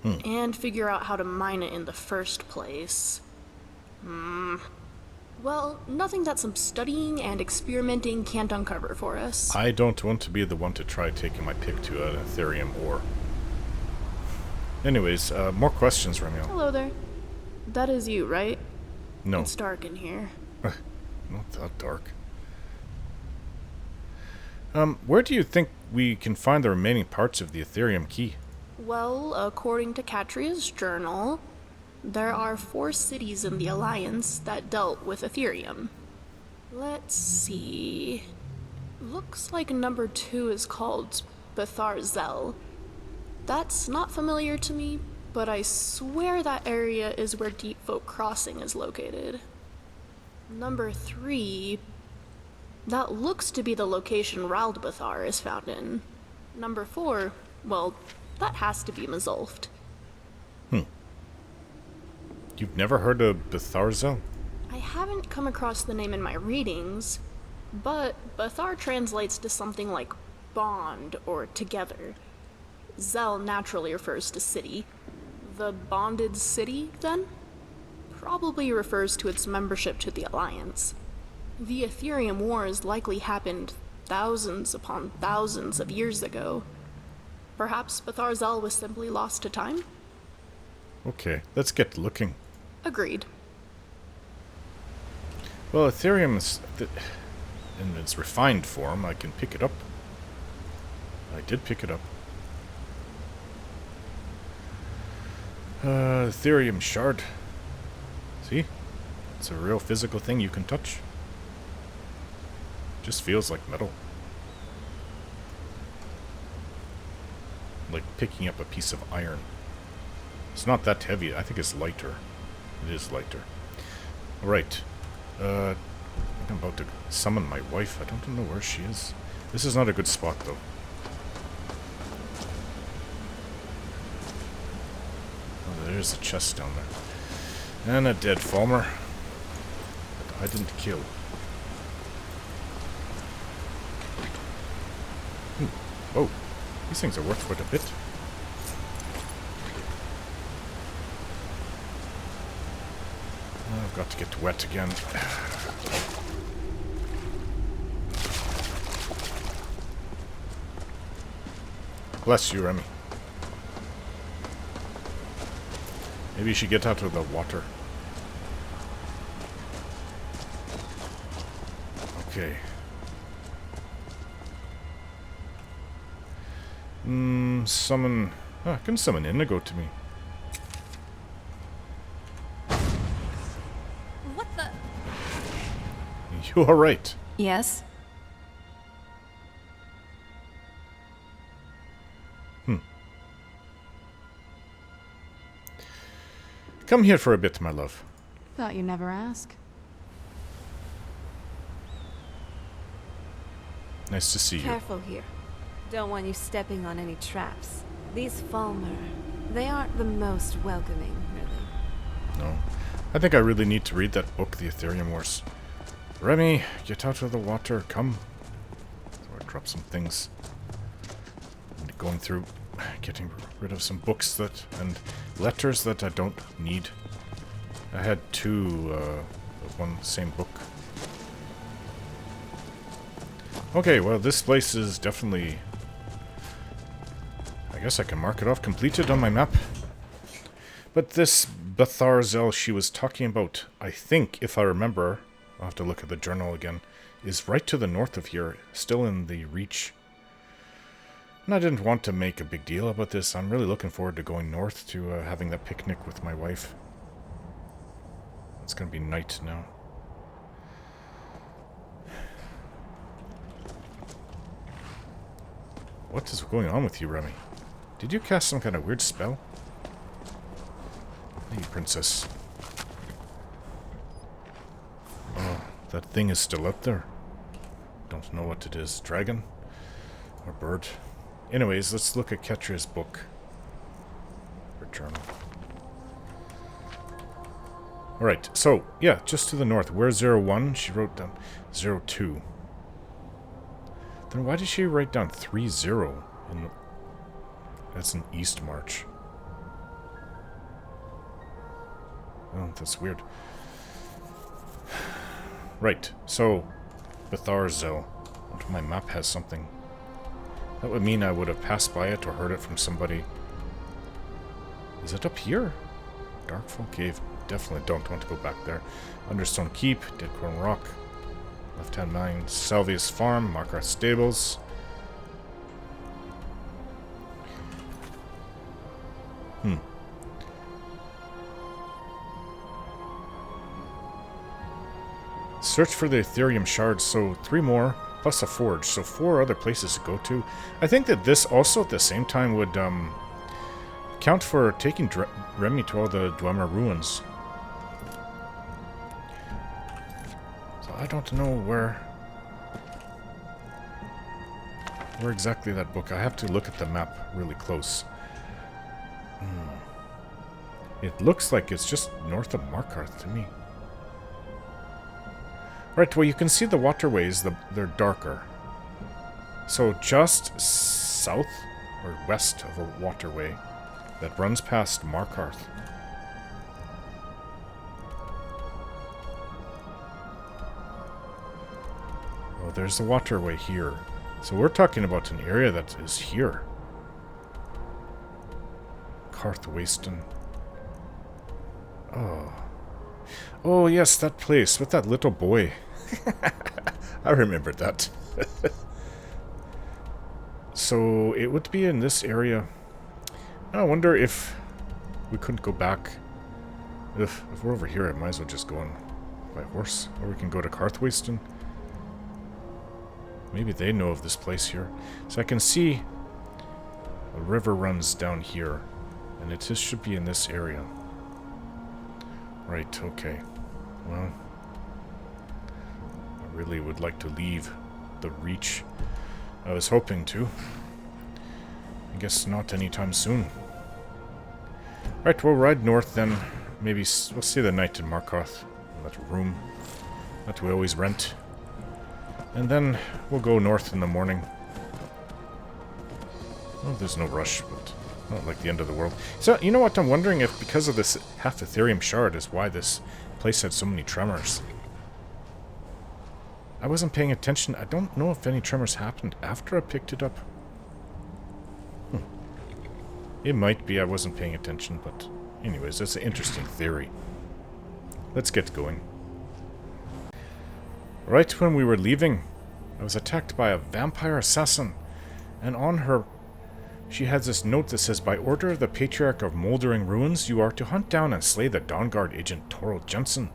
and figure out how to mine it in the first place. Well, nothing that some studying and experimenting can't uncover for us. I don't want to be the one to try taking my pick to an Ethereum ore. Anyways, more questions, Remiel. Hello there. That is you, right? No. It's dark in here. Not that dark. Where do you think we can find the remaining parts of the Ethereum key? Well, according to Catria's journal, there are 4 cities in the Alliance that dealt with Ethereum. Let's see. Looks like number 2 is called Betharzel. That's not familiar to me, but I swear that area is where Deep Folk Crossing is located. Number 3, that looks to be the location Raldbethar is found in. Number 4, well, that has to be Mazulft. You've never heard of Betharzel? I haven't come across the name in my readings, but Bethar translates to something like bond or together. Zel naturally refers to city. The bonded city, then? Probably refers to its membership to the Alliance. The Ethereum Wars likely happened thousands upon thousands of years ago. Perhaps Betharzel was simply lost to time? Okay, let's get looking. Agreed. Well, Ethereum is... in its refined form, I can pick it up. I did pick it up. Ethereum shard. See? It's a real physical thing you can touch. Just feels like metal. Like picking up a piece of iron. It's not that heavy. I think it's lighter. It is lighter. Right. I'm about to summon my wife. I don't know where she is. This is not a good spot, though. Oh, there's a chest down there. And a dead Falmer. That I didn't kill. Oh. These things are worth quite a bit. I've got to get wet again. Bless you, Remy. Maybe you should get out of the water. Okay. Summon... Oh, I can summon Indigo to me. What the? You are right. Yes? Come here for a bit, my love. Thought you'd never ask. Nice to see you. Careful here. Don't want you stepping on any traps. These Falmer, they aren't the most welcoming, really. No. I think I really need to read that book, The Ethereum Wars. Remy, get out of the water, come. So I drop some things. I'm going through, getting rid of some books that, and letters that I don't need. I had two of one same book. Okay, well this place is definitely... I guess I can mark it off completed on my map. But this Betharzel she was talking about, I think, if I remember, I'll have to look at the journal again, is right to the north of here, still in the Reach. And I didn't want to make a big deal about this. I'm really looking forward to going north to having that picnic with my wife. It's going to be night now. What is going on with you, Remy? Did you cast some kind of weird spell? Hey, princess. Oh, that thing is still up there. Don't know what it is. Dragon? Or bird? Anyways, let's look at Ketria's book. Her journal. Alright, so, yeah, just to the north. Where's 01? She wrote down 02. Then why did she write down 30? That's an east march. Oh, that's weird. Right, so Betharzel. My map has something. That would mean I would have passed by it or heard it from somebody. Is it up here? Darkfall Cave. Definitely don't want to go back there. Understone Keep, Deadcorn Rock, Left Hand Mine, Salvius Farm, Markarth Stables. Search for the Ethereum shards, so 3 more, plus a forge, so 4 other places to go to. I think that this also at the same time would count for taking Remy to all the Dwemer ruins. So I don't know where exactly that book. I have to look at the map really close. It looks like it's just north of Markarth to me. Right, well you can see the waterways, they're darker. So just south or west of a waterway that runs past Markarth. Oh, there's the waterway here. So we're talking about an area that is here. Karthwasten. Oh. Oh, yes, that place with that little boy. I remember that. So, it would be in this area. I wonder if we couldn't go back. If we're over here, I might as well just go on by horse. Or we can go to Karthwasten. Maybe they know of this place here. So I can see a river runs down here. And it just should be in this area. Right, okay. Well, I really would like to leave the Reach. I was hoping to. I guess not anytime soon. Right, we'll ride north then. Maybe we'll stay the night in Markarth. That room that we always rent. And then we'll go north in the morning. Oh, there's no rush, but not like the end of the world. So, you know what? I'm wondering if because of this half Ethereum shard is why this place had so many tremors. I wasn't paying attention. I don't know if any tremors happened after I picked it up. It might be I wasn't paying attention, but anyways, that's an interesting theory. Let's get going. Right when we were leaving, I was attacked by a vampire assassin, and on her she has this note that says, by order of the Patriarch of Moldering Ruins, you are to hunt down and slay the Dawnguard agent Toril Jensen.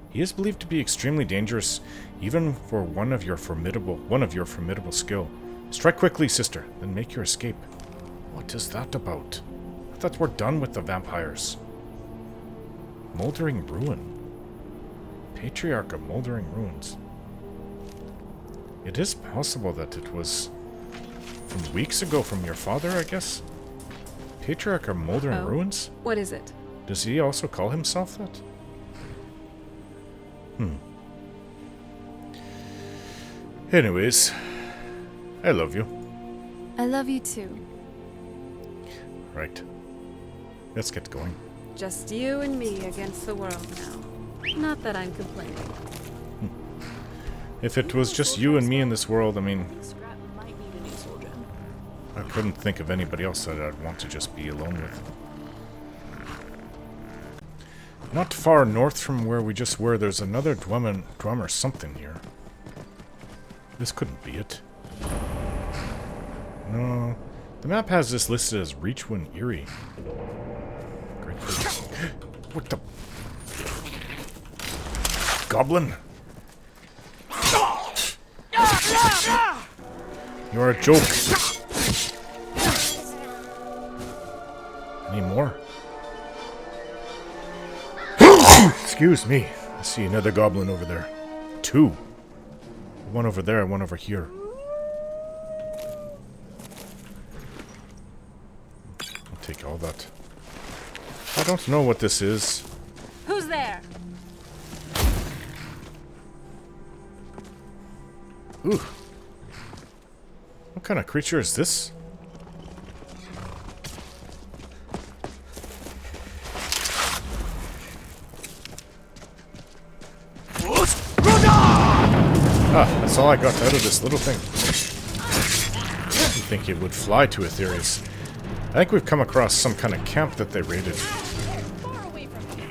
He is believed to be extremely dangerous, even for one of your formidable skill. Strike quickly, sister, then make your escape. What is that about? I thought we're done with the vampires. Moldering Ruin. Patriarch of Moldering Ruins. It is possible that it was from weeks ago from your father, I guess? Patriarch of Moldering Ruins? What is it? Does he also call himself that? Anyways, I love you. I love you too. Right. Let's get going. Just you and me against the world now. Not that I'm complaining. If it was just you and me in this world, I mean, Scrap might need a new soul gem. I couldn't think of anybody else that I'd want to just be alone with. Not far north from where we just were, there's another Dwemer something here. This couldn't be it. No. The map has this listed as Reachwind Eerie. Great. What the? Goblin? You're a joke. Any more? Excuse me. I see another goblin over there. Two. One over there and one over here. I'll take all that. I don't know what this is. Who's there? Ooh. What kind of creature is this? Ah, that's all I got out of this little thing. I didn't think it would fly to Aetherius. I think we've come across some kind of camp that they raided. Far away from me.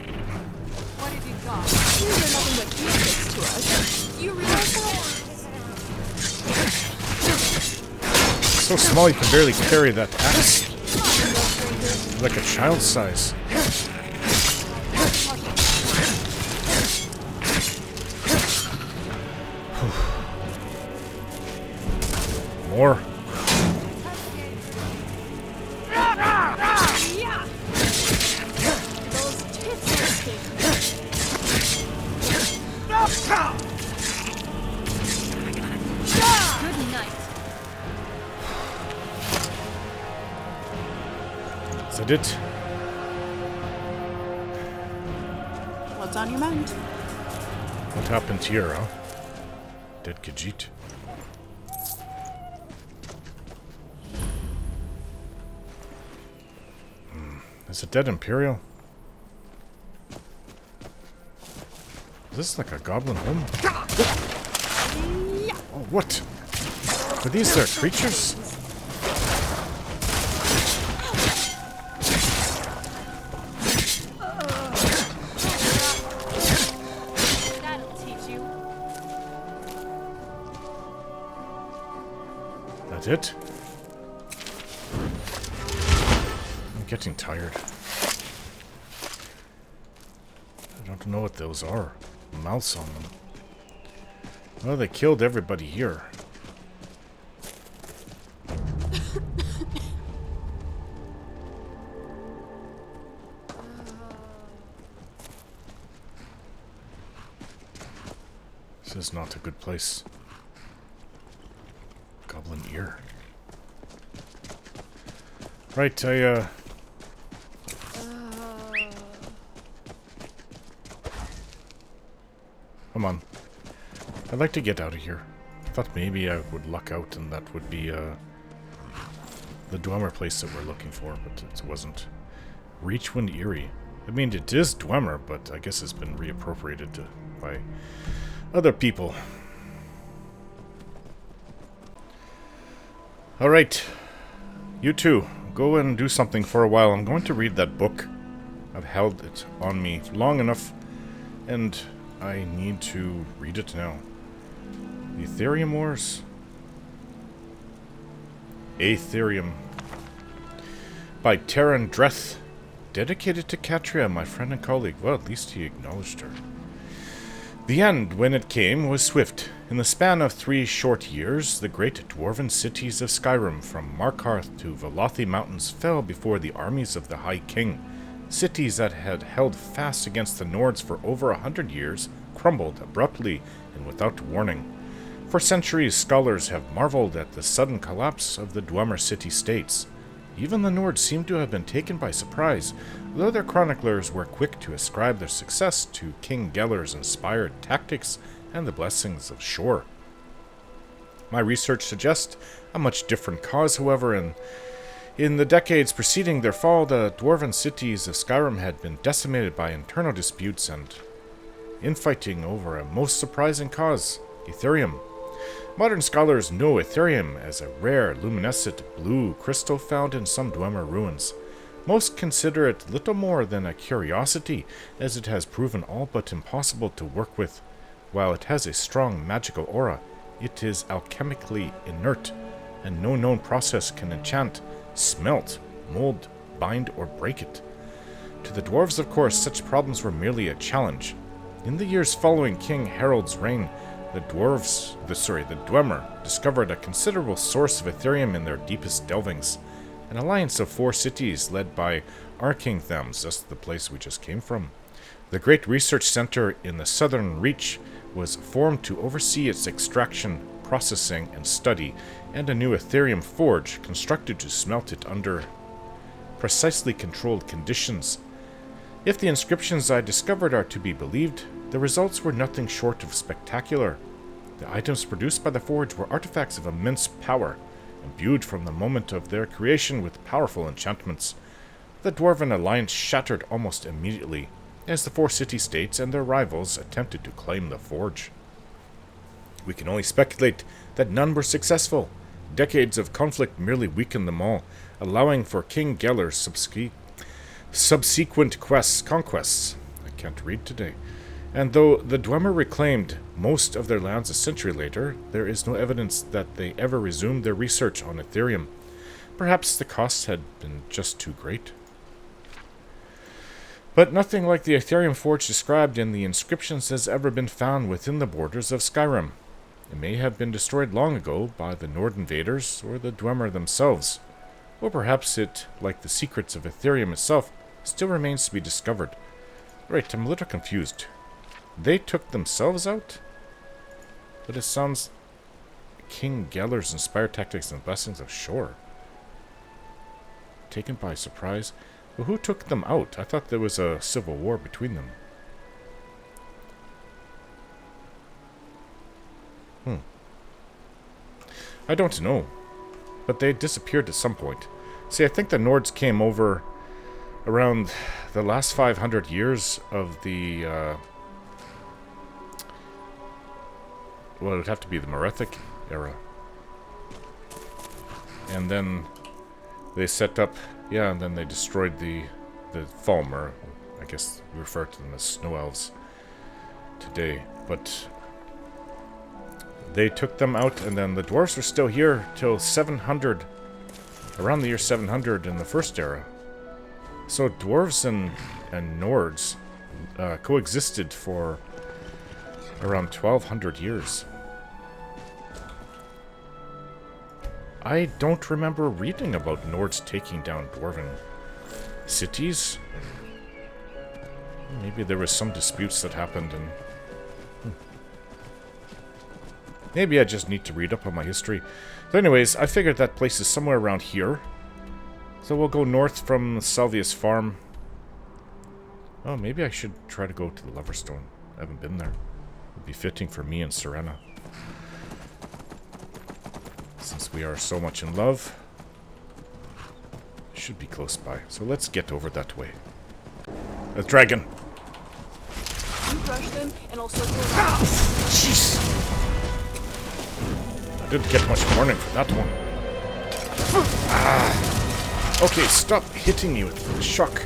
What have you got? These are nothing but useless to us. You realize that? So small you can barely carry that axe. Like a child's size. More. Those tits are stinking. Good night. Is that it? What's on your mind? What happened here, huh? Dead Khajiit. Is it dead Imperial? Is this like a goblin home? Oh, what? Are these their creatures? That'll teach you. That's it? I'm getting tired. I don't know what those are. Mouths on them. Well, they killed everybody here. This is not a good place. Goblin ear. Right, Come on. I'd like to get out of here. I thought maybe I would luck out and that would be, the Dwemer place that we're looking for, but it wasn't. Reachwind Eyrie. I mean, it is Dwemer, but I guess it's been reappropriated by other people. Alright. You two, go and do something for a while. I'm going to read that book. I've held it on me long enough, and I need to read it now. The Ethereum Wars? Aetherium. By Terran Dreth. Dedicated to Katria, my friend and colleague. Well, at least he acknowledged her. The end, when it came, was swift. In the span of 3 short years, the great dwarven cities of Skyrim, from Markarth to Velothi Mountains, fell before the armies of the High King. Cities that had held fast against the Nords for over 100 years crumbled abruptly and without warning. For centuries, scholars have marveled at the sudden collapse of the Dwemer city-states. Even the Nords seem to have been taken by surprise, though their chroniclers were quick to ascribe their success to King Geller's inspired tactics and the blessings of Shor. My research suggests a much different cause, however, and in the decades preceding their fall, the dwarven cities of Skyrim had been decimated by internal disputes and infighting over a most surprising cause, Ethereum. Modern scholars know Ethereum as a rare, luminescent blue crystal found in some Dwemer ruins. Most consider it little more than a curiosity, as it has proven all but impossible to work with. While it has a strong magical aura, it is alchemically inert, and no known process can enchant, smelt, mold, bind, or break it. To the dwarves, of course, such problems were merely a challenge. In the years following King Harold's reign, the Dwemer discovered a considerable source of Ethereum in their deepest delvings. An alliance of 4 cities led by Arkngthamz, that's the place we just came from. The great research center in the southern reach was formed to oversee its extraction, processing, and study, and a new Ethereum forge constructed to smelt it under precisely controlled conditions. If the inscriptions I discovered are to be believed, the results were nothing short of spectacular. The items produced by the forge were artifacts of immense power, imbued from the moment of their creation with powerful enchantments. The Dwarven alliance shattered almost immediately, as the 4 city-states and their rivals attempted to claim the forge. We can only speculate that none were successful. Decades of conflict merely weakened them all, allowing for King Geller's subsequent conquests. I can't read today. And though the Dwemer reclaimed most of their lands a century later, there is no evidence that they ever resumed their research on Ethereum. Perhaps the costs had been just too great. But nothing like the Ethereum forge described in the inscriptions has ever been found within the borders of Skyrim. It may have been destroyed long ago by the Nord invaders or the Dwemer themselves. Or perhaps it, like the secrets of Ethereum itself, still remains to be discovered. Right, I'm a little confused. They took themselves out? But it sounds King Geller's inspired tactics and blessings of Shor. Taken by surprise. Well, who took them out? I thought there was a civil war between them. I don't know. But they disappeared at some point. See, I think the Nords came over around the last 500 years of the... well, it would have to be the Merethic era. And then they set up... yeah, and then they destroyed the Falmer. I guess we refer to them as Snow Elves today. But they took them out, and then the dwarves were still here till 700... around the year 700 in the First Era. So dwarves and Nords coexisted for around 1200 years. I don't remember reading about Nords taking down dwarven cities. Maybe there was some disputes that happened and... maybe I just need to read up on my history. So anyways, I figured that place is somewhere around here. So we'll go north from Salvius Farm. Oh, maybe I should try to go to the Loverstone. I haven't been there. It would be fitting for me and Serena, since we are so much in love. should be close by. So let's get over that way. A dragon. You brush them and also Jeez. I didn't get much warning for that one. Okay, stop hitting me with the shock.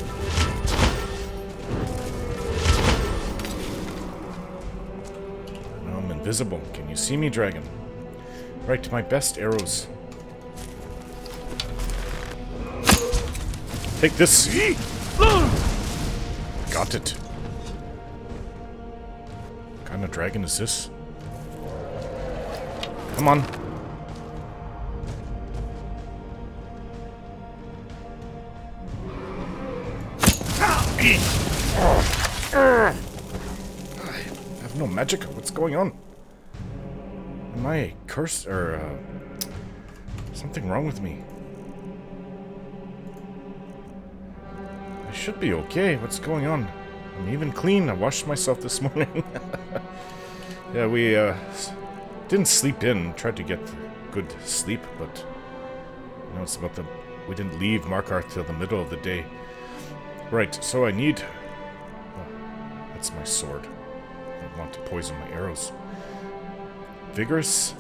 Now I'm invisible. Can you see me, dragon? Right, my best arrows. Take this. Got it. What kind of dragon is this? Come on. I have no magic. What's going on? Am I cursed or something wrong with me? I should be okay. What's going on? I'm even clean. I washed myself this morning. Yeah, we didn't sleep in. Tried to get good sleep, but you know, it's about the we didn't leave Markarth till the middle of the day. Right, so I need... Oh, that's my sword. I don't want to poison my arrows. Vigorous.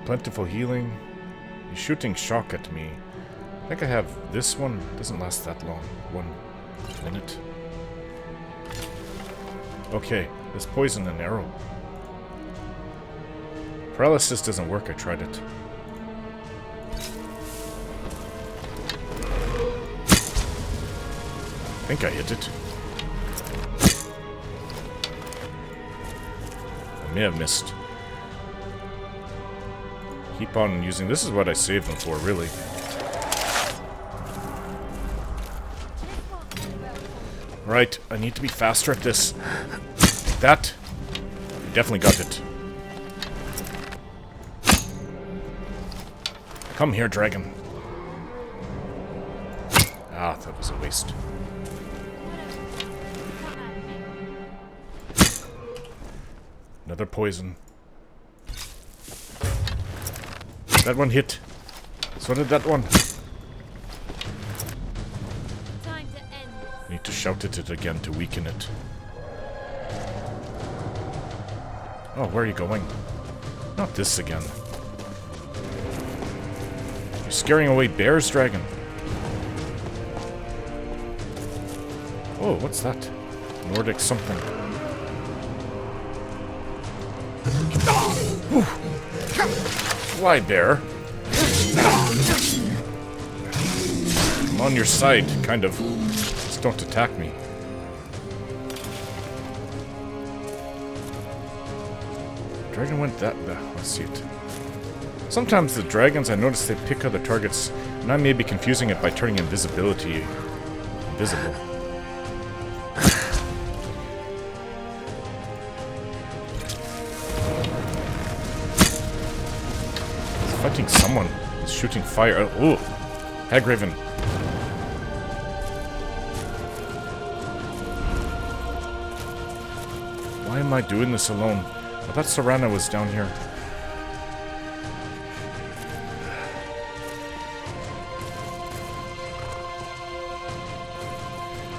Plentiful healing. He's shooting shock at me. I think I have this one. Doesn't last that long. 1 minute. Okay, let's poison an arrow. Paralysis doesn't work. I tried it. I think I hit it. I may have missed. Keep on using... This is what I saved them for, really. Right, I need to be faster at this. Take that. You definitely got it. Come here, dragon. Ah, that was a waste. Another poison. That one hit. So did that one. Time to end. Need to shout at it again to weaken it. Oh, where are you going? Not this again. You're scaring away bears, dragon. Oh, what's that? Nordic something. Fly, bear. I'm on your side, kind of. Just don't attack me. Dragon went that... let's see it. Sometimes the dragons, I notice they pick other targets, and I may be confusing it by turning invisibility invisible. Fighting someone. He's shooting fire. Oh, Hagraven. Why am I doing this alone? I thought Serana was down here.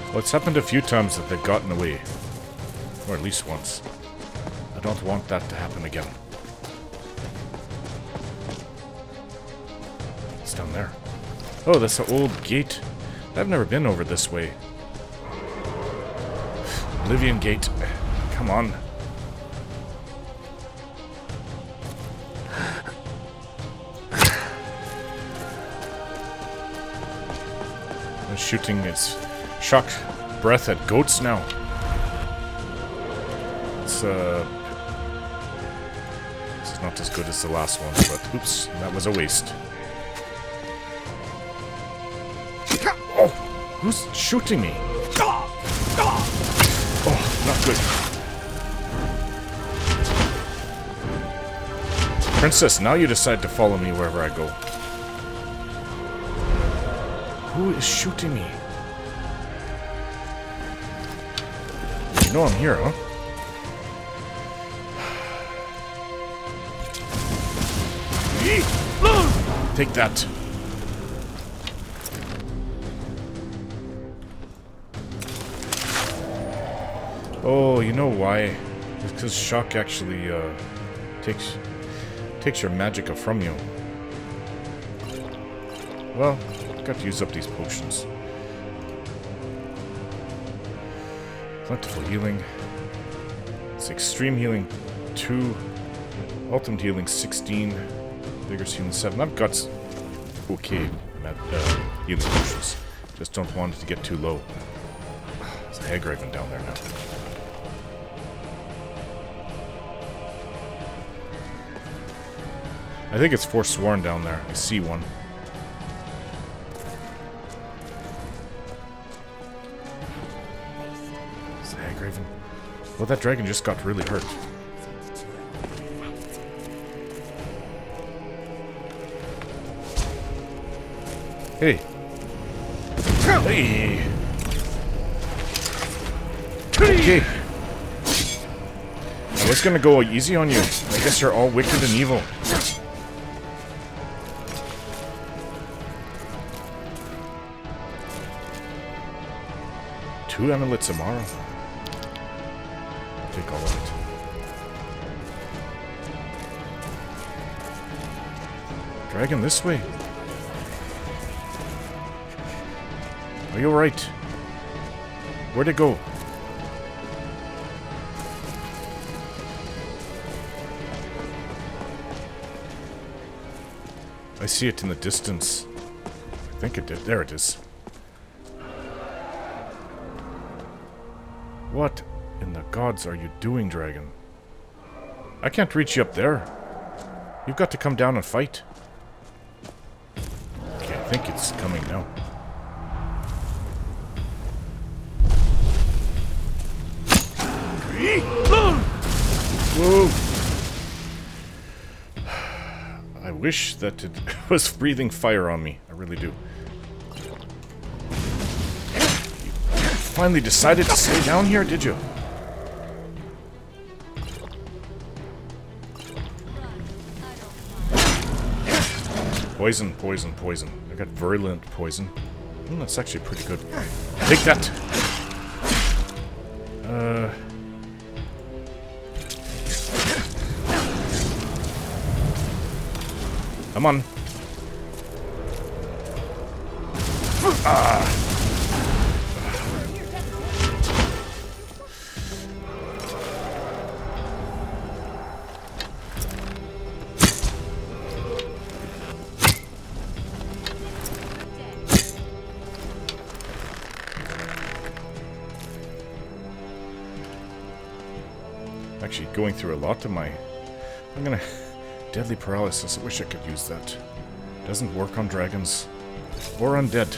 Well, it's happened a few times that they've gotten away. Or at least once. I don't want that to happen again. Down there. Oh, that's an old gate. I've never been over this way. Oblivion Gate. Come on. I'm shooting its shock breath at goats now. It's this is not as good as the last one, but oops, that was a waste. Who's shooting me? Oh, not good. Princess, now you decide to follow me wherever I go. Who is shooting me? You know I'm here, huh? Take that. Oh, you know why? It's because shock actually takes your magicka from you. Well, got to use up these potions. Plentiful healing. It's extreme healing 2, ultimate healing 16, vigorous healing 7. I've got okay healing potions. Just don't want it to get too low. There's a Haggraven down there now. I think it's Forsworn down there. I see one. It's a Haggraven. Well, that dragon just got really hurt. Hey. Hey. Okay. I was gonna go easy on you. I guess you're all wicked and evil. Two amulets tomorrow. I'll take all of it. Dragon this way. Are you alright? Where'd it go? I see it in the distance. I think it did. There it is. What in the gods are you doing, dragon? I can't reach you up there. You've got to come down and fight. Okay, I think it's coming now. Whoa! I wish that it was breathing fire on me. I really do. Finally decided to stay down here, did you? Poison, poison, poison. I got virulent poison. That's actually pretty good. Take that! Come on. Ah! Actually going through a lot of my... I'm gonna... Deadly paralysis. I wish I could use that. Doesn't work on dragons. Or undead.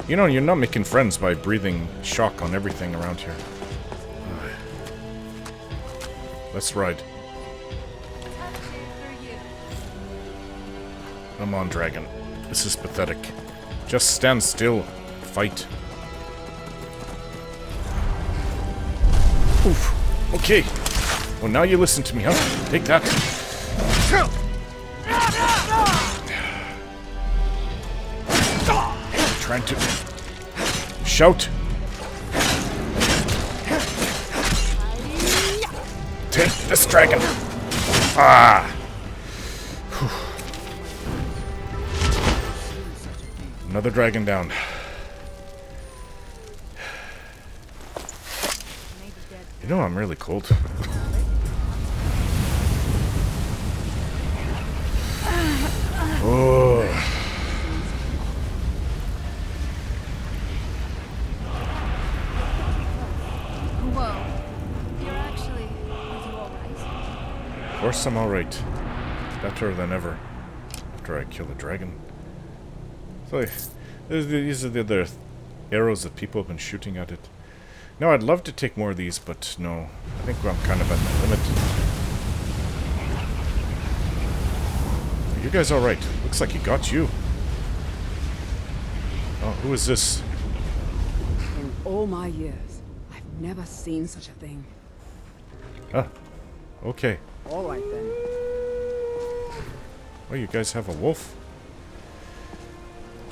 You know, you're not making friends by breathing shock on everything around here. Let's ride. Come on, dragon. This is pathetic. Just stand still. Fight. Oof. Okay. Well, now you listen to me, huh? Take that. Trying to shout. Take this dragon. Ah. Another dragon down. You know, I'm really cold. Oh. Whoa. You're actually... Are you alright? Of course I'm alright. Better than ever. After I kill the dragon. So, these are the other arrows that people have been shooting at it. No, I'd love to take more of these, but no. I think I'm kind of at my limit. You guys alright? Looks like he got you. Oh, who is this? In all my years, I've never seen such a thing. Ah, okay. All right then. Oh, you guys have a wolf?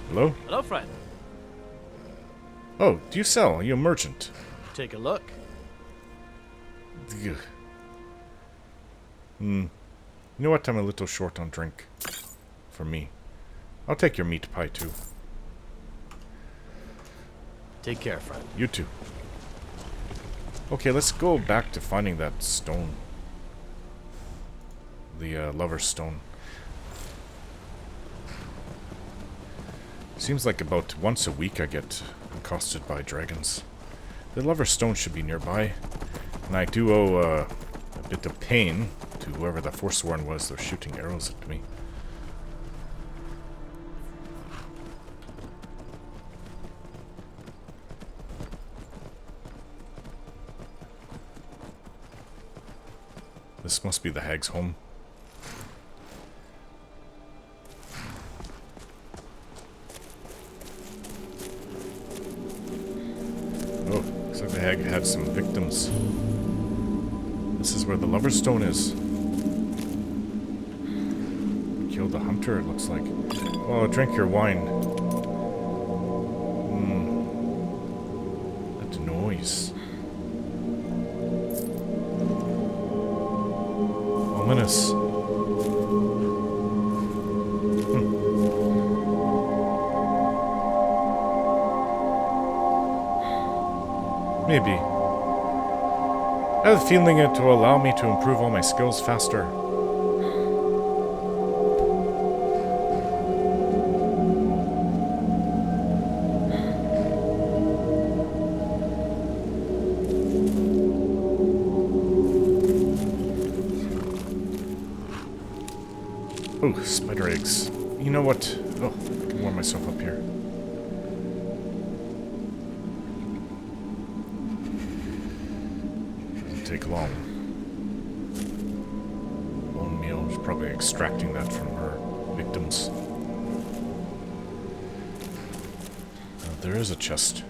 Hello? Hello, friend. Oh, do you sell? Are you a merchant? Take a look. Ugh. You know what? I'm a little short on drink. For me. I'll take your meat pie too. Take care, friend. You too. Okay, let's go back to finding that stone. The lover's stone. Seems like about once a week I get accosted by dragons. The lover's stone should be nearby. And I do owe a bit of pain to whoever the Forsworn was. They're shooting arrows at me. This must be the hag's home. Oh, looks like the hag had some victims. This is where the lover's stone is. Killed the hunter, it looks like. Oh, drink your wine. That noise. Ominous. Maybe. I have a feeling it will allow me to improve all my skills faster. Oh, spider eggs. You know what? Oh, I can warm myself up here. Doesn't take long. Bone meal is probably extracting that from her victims. There is a chest.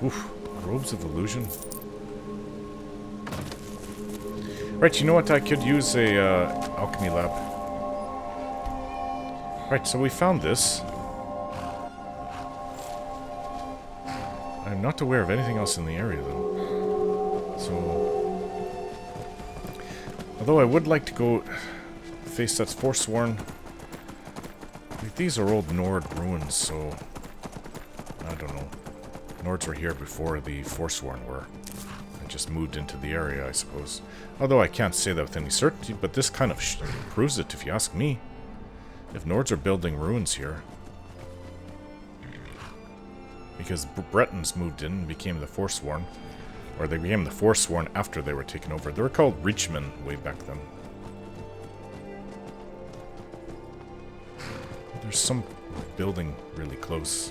Oof, robes of illusion. Right, you know what? I could use a alchemy lab. Right, so we found this. I'm not aware of anything else in the area, though. So, although I would like to go face that Forsworn. Like, these are old Nord ruins, so I don't know. Nords were here before the Forsworn were. Just moved into the area, I suppose. Although I can't say that with any certainty, but this kind of proves it, if you ask me. If Nords are building ruins here. Because Bretons moved in and became the Forsworn. Or they became the Forsworn after they were taken over. They were called Reachmen way back then. There's some building really close.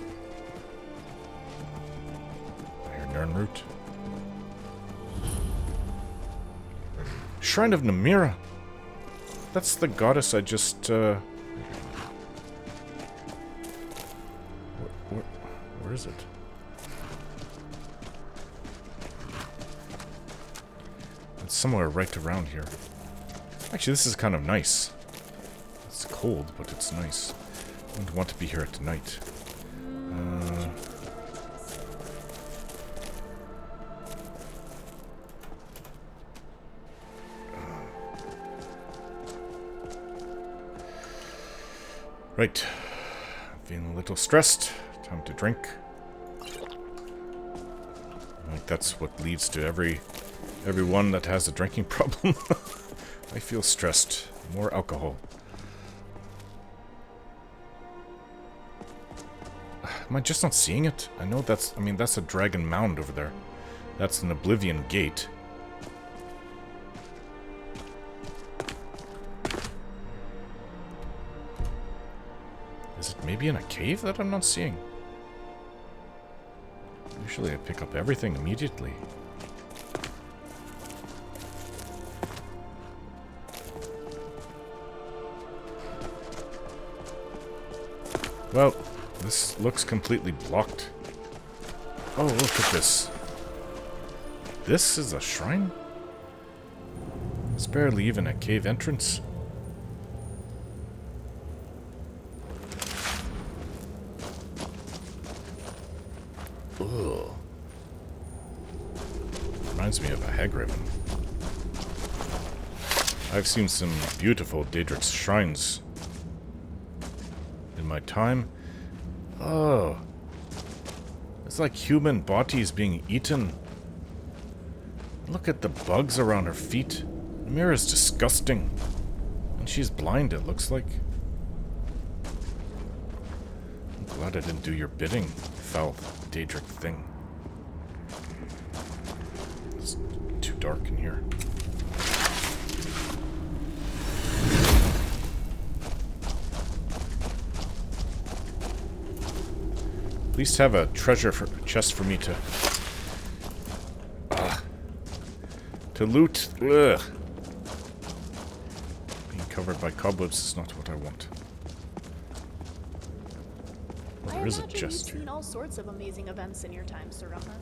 Iron Nernroot. Shrine of Namira. That's the goddess I just, where is it? It's somewhere right around here. Actually, this is kind of nice. It's cold, but it's nice. I wouldn't want to be here at night. Right. Feeling a little stressed. Time to drink. Like that's what leads to everyone that has a drinking problem. I feel stressed. More alcohol. Am I just not seeing it? I know that's a dragon mound over there. That's an Oblivion gate. Is it maybe in a cave that I'm not seeing? Usually I pick up everything immediately. Well, this looks completely blocked. Oh, look at this. This is a shrine? It's barely even a cave entrance. Reminds me of a hag raven. I've seen some beautiful Daedric's shrines in my time. Oh. It's like human bodies being eaten. Look at the bugs around her feet. Mira's disgusting. And she's blind, it looks like. I'm glad I didn't do your bidding, foul Daedric thing. It's too dark in here. At least have a treasure chest for me to loot. Ugh. Being covered by cobwebs is not what I want. Well, there is a chest here. You've seen all sorts of amazing events in your time, Sir Remiel.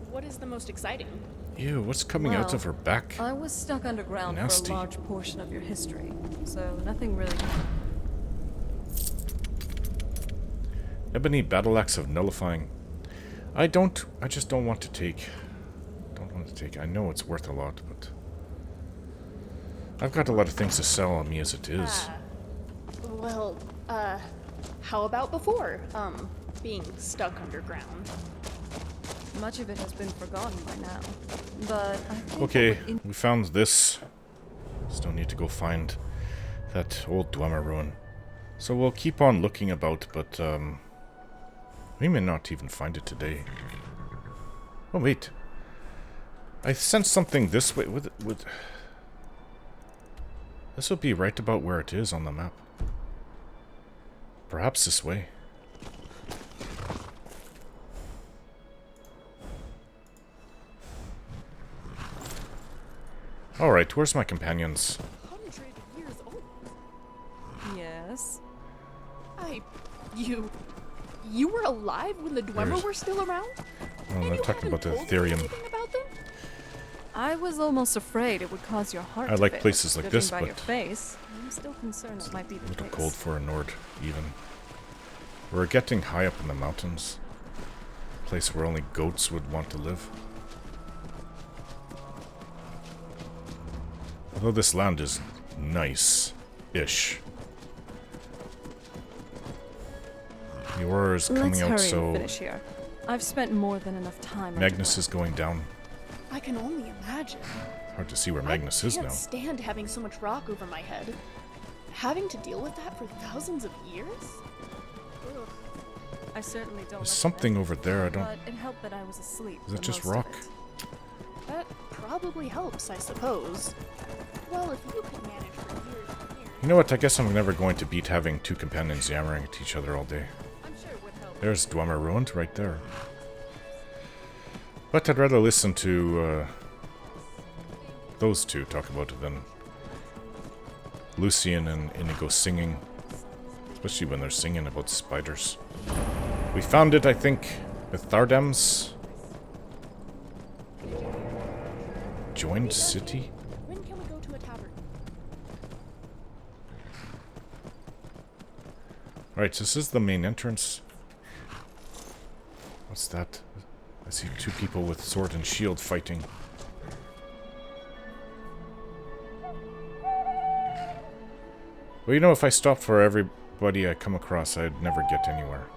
What is the most exciting? Ew, what's coming out of her back? I was stuck underground Nasty. for a large portion of your history, so nothing really. Ebony battle axe of nullifying. I just don't want to take. I know it's worth a lot, but I've got a lot of things to sell on me as it is. Well, how about before, being stuck underground? Much of it has been forgotten by now, but I think Okay, we found this. Still need to go find that old Dwemer ruin. So we'll keep on looking about, but we may not even find it today. Oh wait, I sensed something this way. This will be right about where it is on the map. Perhaps this way. Alright, where's my companions? 100 years old. yes. You were alive when the Dwemer were still around? Oh, they're talking about the Ethereum. Anything about them? I was almost afraid it would cause your heart I to like fail. places like Judging this, by but your face, I'm still concerned it might be a the little case. cold for a Nord, even. We're getting high up in the mountains. A place where only goats would want to live. Although this land is nice-ish. The aurora is coming Let's out, hurry so and finish here. I've spent more than enough time. Magnus is going down. I can only imagine. Hard to see where Magnus is I now. can't stand having so much rock over my head. Having to deal with that for thousands of years? Ugh. I certainly don't. There's something over there. I don't. But it helped that I was asleep. Is it for just most of rock? it. That probably helps, I suppose. Well, if you could manage for years and years... You know what? I guess I'm never going to beat having two companions yammering at each other all day. I'm sure it would help. There's Dwemer ruined right there. But I'd rather listen to those two talk about it than Lucian and Inigo singing. Especially when they're singing about spiders. We found it, I think, with Arkngthamz. Joined city? When can we go to a tavern? Alright, so this is the main entrance. What's that? I see two people with sword and shield fighting. Well, you know, if I stopped for everybody I come across, I'd never get anywhere.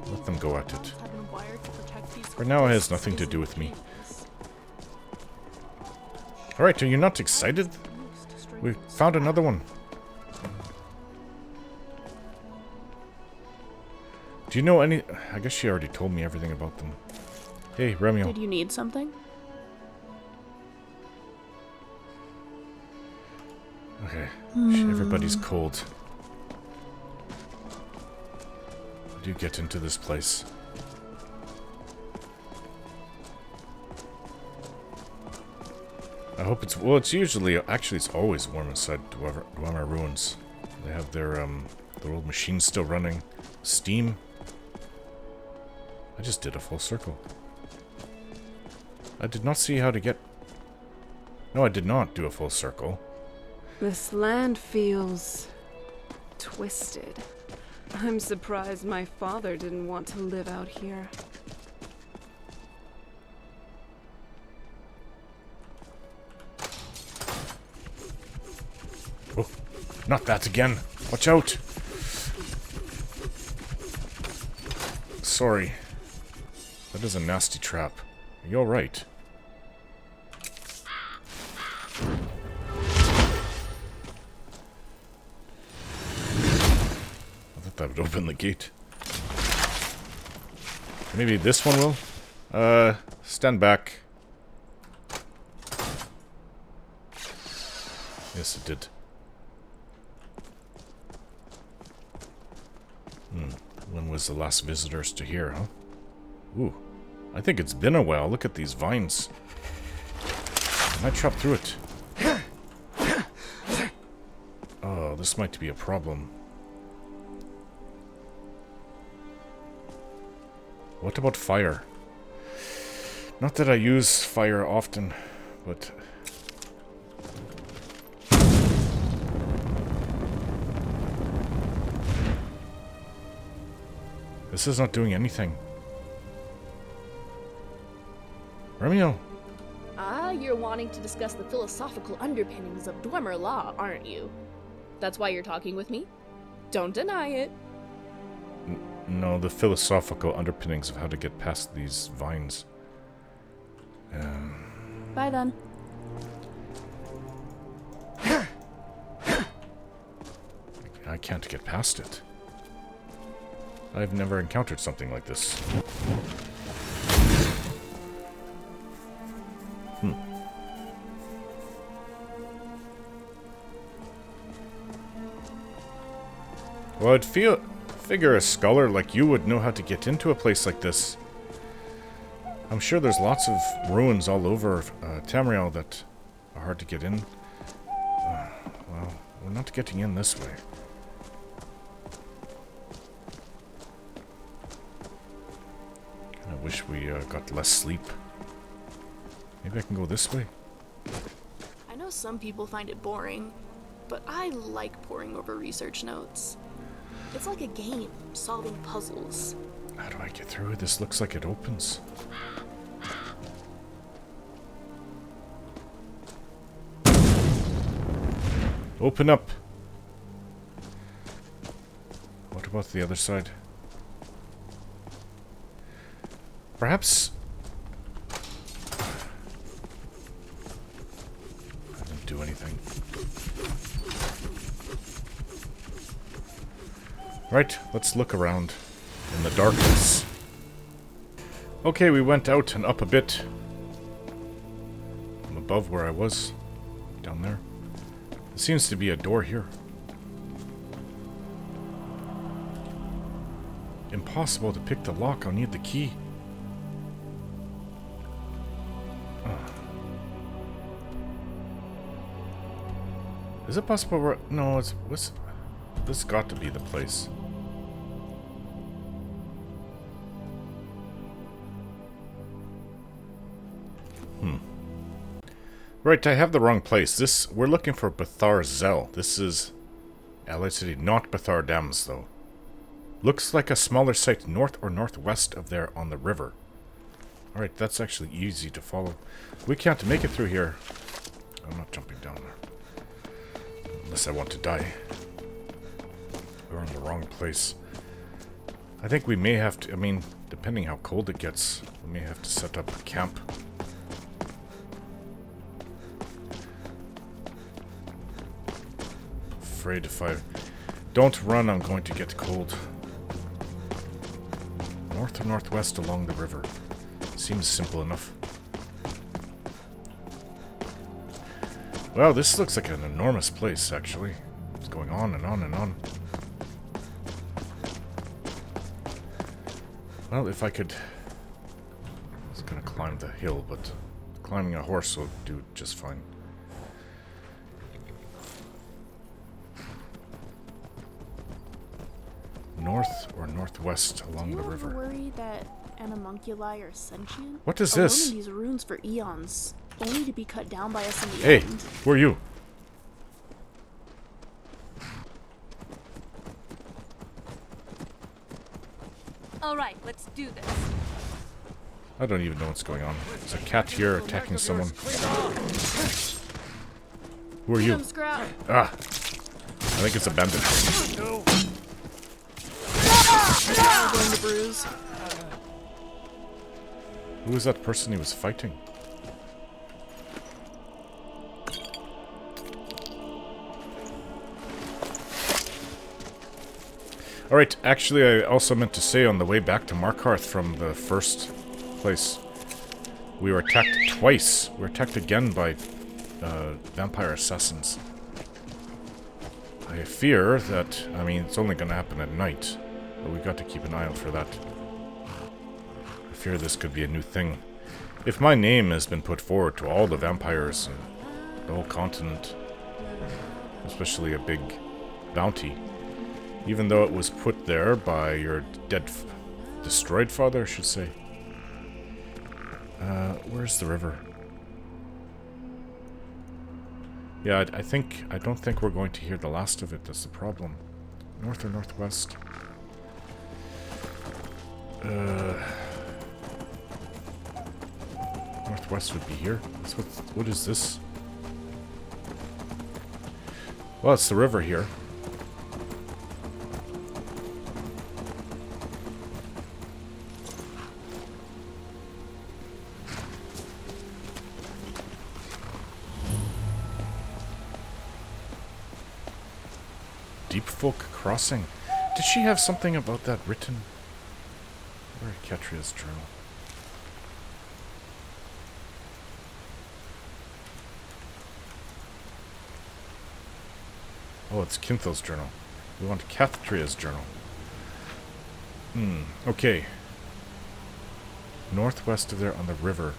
Let them go at it. For now, it has nothing to do with me. Alright, are you not excited? We found another one. Do you know any... I guess she already told me everything about them. Hey, Remiel. Did you need something? Okay. Everybody's cold. How do you get into this place? I hope it's... Well, it's usually... Actually, it's always warm inside Dwemer Ruins. They have their old machines still running. Steam. I just did a full circle. I did not see how to get... No, I did not do a full circle. This land feels twisted. I'm surprised my father didn't want to live out here. Not that again. Watch out. Sorry. That is a nasty trap. Are you alright? I thought that would open the gate. Maybe this one will? Stand back. Yes, it did. When was the last visitors to here, huh? Ooh. I think it's been a while. Look at these vines. I might chop through it. Oh, this might be a problem. What about fire? Not that I use fire often, but... This is not doing anything. Remiel. Ah, you're wanting to discuss the philosophical underpinnings of Dwemer law, aren't you? That's why you're talking with me? Don't deny it. No, the philosophical underpinnings of how to get past these vines. Bye then. I can't get past it. I've never encountered something like this. Well, I'd figure a scholar like you would know how to get into a place like this. I'm sure there's lots of ruins all over Tamriel that are hard to get in. Well, we're not getting in this way. I wish we got less sleep. Maybe I can go this way? I know some people find it boring, but I like poring over research notes. It's like a game, solving puzzles. How do I get through it? This looks like it opens. Open up! What about the other side? Perhaps... I didn't do anything. Right, let's look around in the darkness. Okay, we went out and up a bit. From above where I was. Down there. There seems to be a door here. Impossible to pick the lock, I'll need the key. Is it possible where... No, it's... This got to be the place. Right, I have the wrong place. We're looking for Otherside. This is Allied City, not Arkngthamz, though. Looks like a smaller site north or northwest of there on the river. Alright, that's actually easy to follow. We can't make it through here. I'm not jumping down there. Unless I want to die. We're in the wrong place. I think we may have to, I mean, depending how cold it gets, we may have to set up a camp. Afraid if I don't run, I'm going to get cold. North or northwest along the river. Seems simple enough. Wow, this looks like an enormous place, actually. It's going on and on and on. Well, if I could... I was gonna climb the hill, but climbing a horse will do just fine. North or northwest along the river. Do you ever worry that animunculi are sentient? What is this? Alone in these runes for eons, only to be cut down by us in the Hey, end. who are you? All right, let's do this. I don't even know what's going on. There's a cat here attacking someone. Who are you? Scrap. Ah! I think it's a bandit. Going to bruise. Who was that person he was fighting? Alright, actually I also meant to say on the way back to Markarth from the first place, we were attacked twice. We were attacked again by vampire assassins. I fear that, I mean, it's only going to happen at night, but we've got to keep an eye out for that. I fear this could be a new thing. If my name has been put forward to all the vampires in the whole continent, especially a big bounty, even though it was put there by your destroyed father, I should say. Where's the river? Yeah, I don't think we're going to hear the last of it. That's the problem. North or northwest? Northwest would be here. What is this? Well, it's the river here. Deep Folk Crossing. Did she have something about that written? Where is Ketria's journal? Oh, it's Kinthel's journal. We want Ketria's journal. Okay. Northwest of there on the river.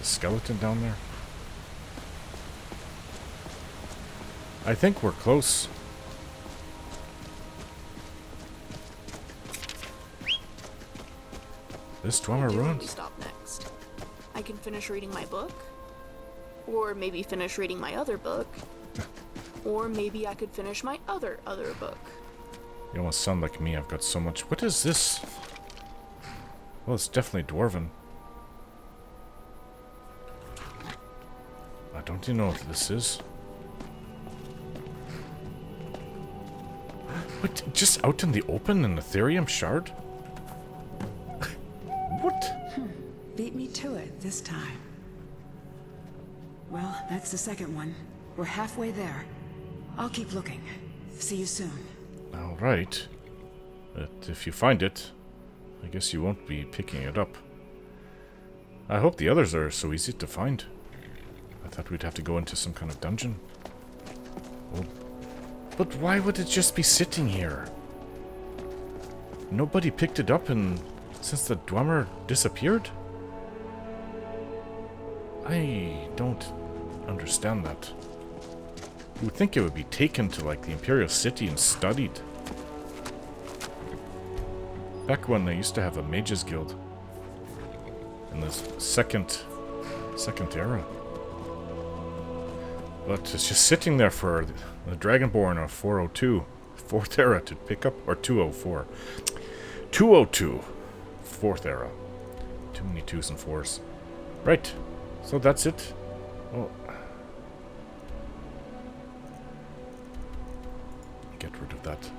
Skeleton down there? I think we're close. This Dwemer Where do ruins? we stop next? I can finish reading my book, or maybe finish reading my other book, or maybe I could finish my other book. You almost sound like me. I've got so much. What is this? Well, it's definitely Dwarven. Don't you know what this is? What? Just out in the open in Ethereum Shard? What? Beat me to it this time. Well, that's the second one. We're halfway there. I'll keep looking. See you soon. Alright. But if you find it, I guess you won't be picking it up. I hope the others are so easy to find. I thought we'd have to go into some kind of dungeon. Well, but why would it just be sitting here? Nobody picked it up since the Dwemer disappeared? I don't understand that. You would think it would be taken to, like, the Imperial City and studied. Back when they used to have a Mages Guild. In the second era. But it's just sitting there for the Dragonborn of 402, 4th era to pick up, or 204. 202, 4th era. Too many 2s and 4s. Right, so that's it. Well, get rid of that.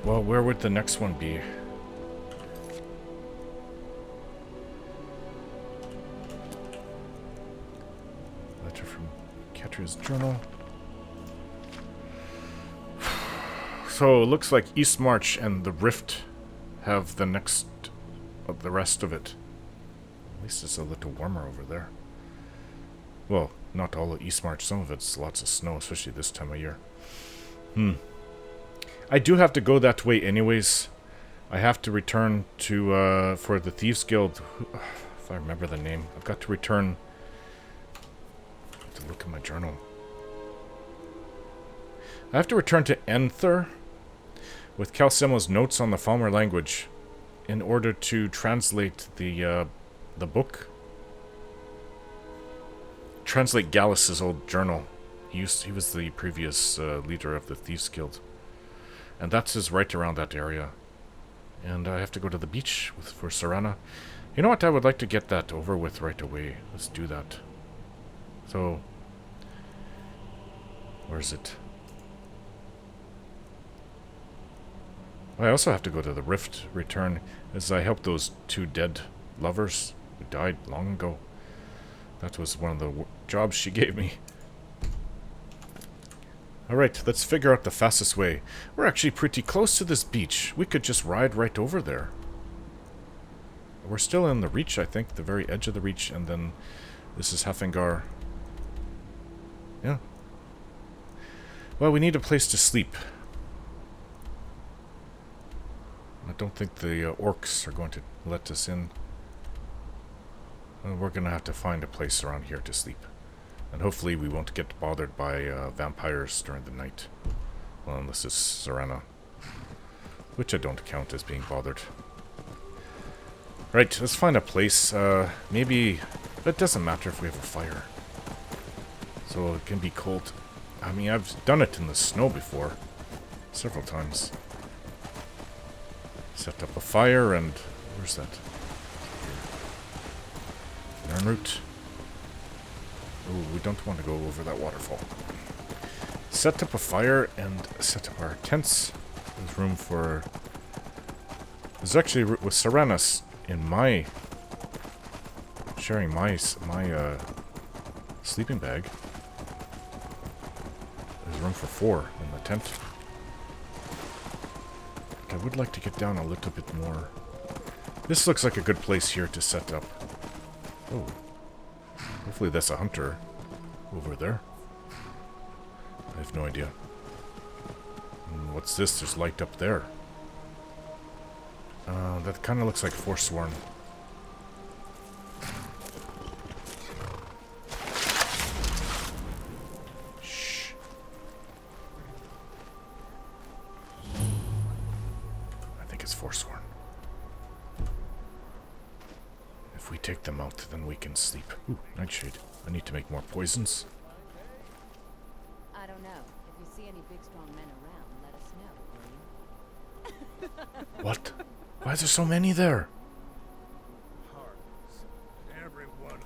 Well, where would the next one be? From Ketria's journal. So it looks like Eastmarch and the Rift have the next of the rest of it. At least it's a little warmer over there. Well, not all of Eastmarch, some of it's lots of snow, especially this time of year. I do have to go that way anyways. I have to return to for the Thieves Guild. If I remember the name, I've got to return. To look at my journal. I have to return to Enther with Calcemo's notes on the Falmer language in order to translate the book. Translate Gallus's old journal. He was the previous leader of the Thieves Guild. And that's right around that area. And I have to go to the beach for Serana. You know what? I would like to get that over with right away. Let's do that. So, where is it? I also have to go to the Rift Return, as I helped those 2 dead lovers who died long ago. That was one of the jobs she gave me. Alright, let's figure out the fastest way. We're actually pretty close to this beach. We could just ride right over there. We're still in the Reach, I think, the very edge of the Reach, and then this is Hafengar. Yeah. Well, we need a place to sleep. I don't think the orcs are going to let us in. We're going to have to find a place around here to sleep. And hopefully we won't get bothered by vampires during the night. Well, unless it's Serana. Which I don't count as being bothered. Right, let's find a place. Maybe... It doesn't matter if we have a fire. So it can be cold. I mean, I've done it in the snow before. Several times. Set up a fire and... Where's that? Iron root. Ooh, we don't want to go over that waterfall. Set up a fire and set up our tents. There's room for... There's actually, with Serana's in my... Sharing my sleeping bag. There's room for 4 in the tent. But I would like to get down a little bit more. This looks like a good place here to set up. Oh. Hopefully that's a hunter over there. I have no idea. And what's this? There's light up there. That kind of looks like Forsworn. Shh. I think it's Forsworn. If we take them out, then we can sleep. Ooh, nightshade. I need to make more poisons. I don't know. If you see any big strong men around, let us know, will you? What? Why is there so many there? Everyone.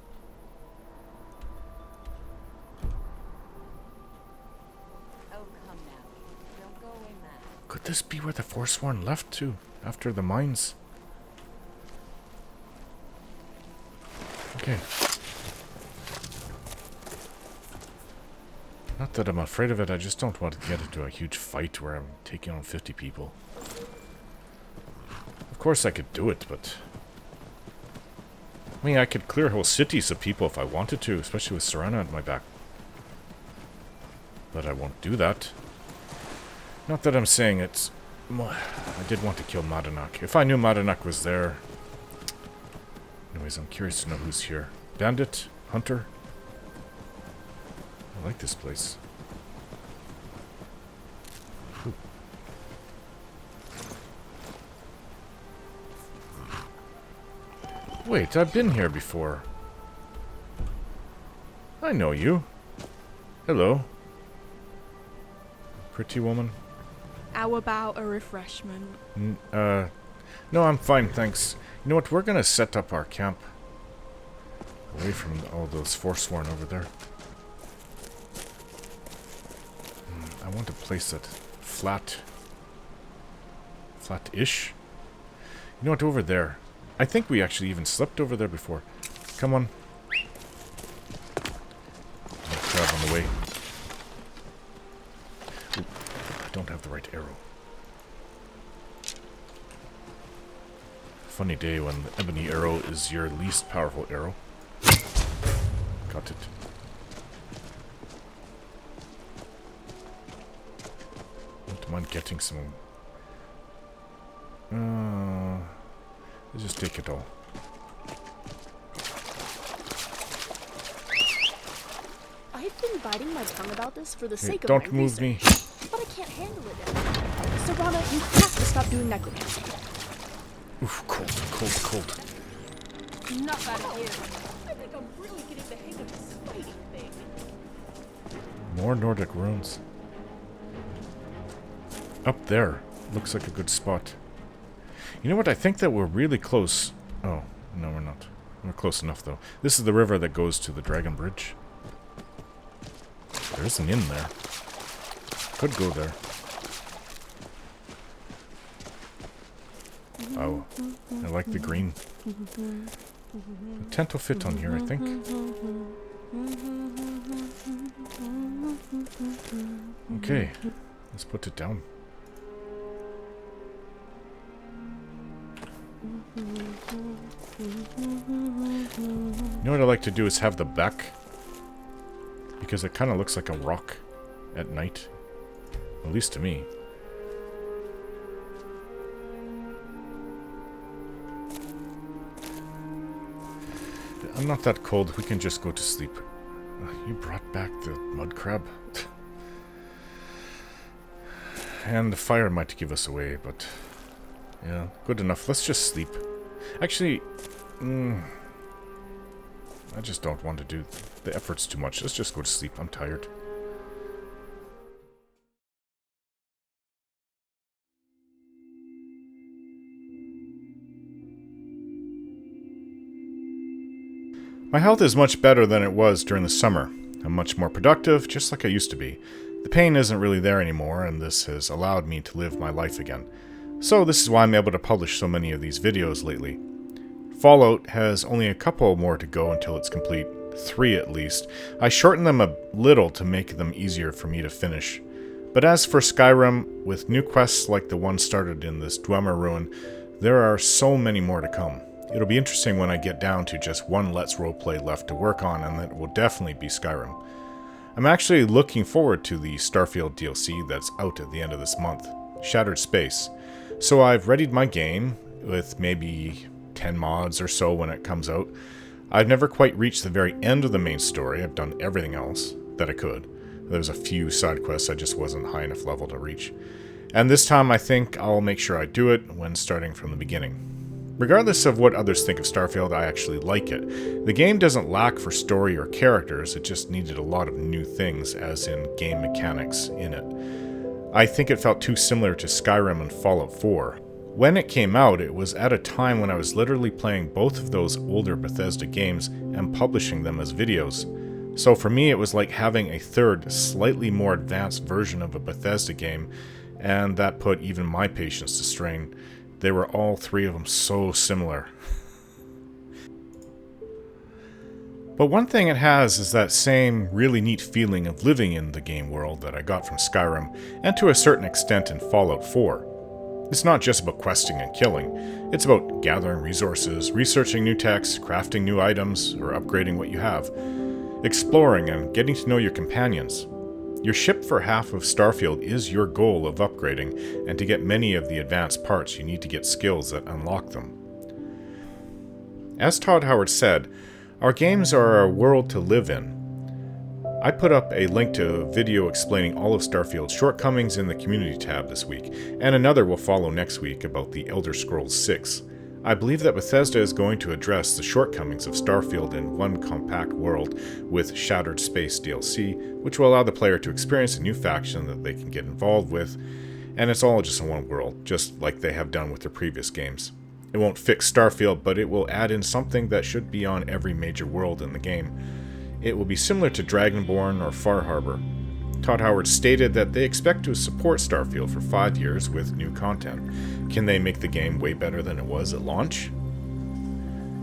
Oh, come now. Don't go away mad. Could this be where the Forsworn left to after the mines? Okay. Not that I'm afraid of it, I just don't want to get into a huge fight where I'm taking on 50 people. Of course I could do it, but... I mean, I could clear whole cities of people if I wanted to, especially with Serana at my back. But I won't do that. Not that I'm saying it's... I did want to kill Madanak. If I knew Madanak was there... Anyways, I'm curious to know who's here. Bandit? Hunter? I like this place. Ooh. Wait, I've been here before. I know you. Hello. Pretty woman. How about a refreshment? No, I'm fine, thanks. You know what, we're gonna set up our camp away from all those Forsworn over there. I want to place it flat-ish. You know what, over there. I think we actually even slept over there before. Come on. I'll grab on the way. Ooh, I don't have the right arrow. Funny day when the ebony arrow is your least powerful arrow. Got it. Don't mind getting some. Let's just take it all. I've been biting my tongue about this for the Hey, sake of don't my move me. research, but I can't handle it anymore. Serana, you have to stop doing necromancy. Oof, cold. Not bad here. I think I'm really getting the hang of this fighting thing. More Nordic runes. Up there. Looks like a good spot. You know what? I think that we're really close. Oh, no, we're not. We're close enough, though. This is the river that goes to the Dragon Bridge. There's an inn there. Could go there. Oh, I like the green. The tent will fit on here, I think. Okay, let's put it down. You know what I like to do is have the back, because it kind of looks like a rock at night, at least to me. I'm not that cold, we can just go to sleep. You brought back the mud crab? And the fire might give us away, but yeah, good enough. Let's just sleep. Actually, I just don't want to do the efforts too much. Let's just go to sleep. I'm tired. My health is much better than it was during the summer. I'm much more productive, just like I used to be. The pain isn't really there anymore, and this has allowed me to live my life again. So this is why I'm able to publish so many of these videos lately. Fallout has only a couple more to go until it's complete. 3 at least. I shortened them a little to make them easier for me to finish. But as for Skyrim, with new quests like the one started in this Dwemer ruin, there are so many more to come. It'll be interesting when I get down to just one Let's Roleplay left to work on, and that will definitely be Skyrim. I'm actually looking forward to the Starfield DLC that's out at the end of this month, Shattered Space. So I've readied my game, with maybe 10 mods or so when it comes out. I've never quite reached the very end of the main story. I've done everything else that I could. There's a few side quests I just wasn't high enough level to reach. And this time I think I'll make sure I do it when starting from the beginning. Regardless of what others think of Starfield, I actually like it. The game doesn't lack for story or characters, it just needed a lot of new things, as in game mechanics, in it. I think it felt too similar to Skyrim and Fallout 4. When it came out, it was at a time when I was literally playing both of those older Bethesda games and publishing them as videos. So for me, it was like having a third, slightly more advanced version of a Bethesda game, and that put even my patience to strain. They were all 3 of them so similar. But one thing it has is that same really neat feeling of living in the game world that I got from Skyrim, and to a certain extent in Fallout 4. It's not just about questing and killing, it's about gathering resources, researching new techs, crafting new items, or upgrading what you have, exploring and getting to know your companions. Your ship for half of Starfield is your goal of upgrading, and to get many of the advanced parts you need to get skills that unlock them. As Todd Howard said, our games are a world to live in. I put up a link to a video explaining all of Starfield's shortcomings in the community tab this week, and another will follow next week about the Elder Scrolls 6. I believe that Bethesda is going to address the shortcomings of Starfield in one compact world with Shattered Space DLC, which will allow the player to experience a new faction that they can get involved with, and it's all just in one world, just like they have done with their previous games. It won't fix Starfield, but it will add in something that should be on every major world in the game. It will be similar to Dragonborn or Far Harbor. Todd Howard stated that they expect to support Starfield for 5 years with new content. Can they make the game way better than it was at launch?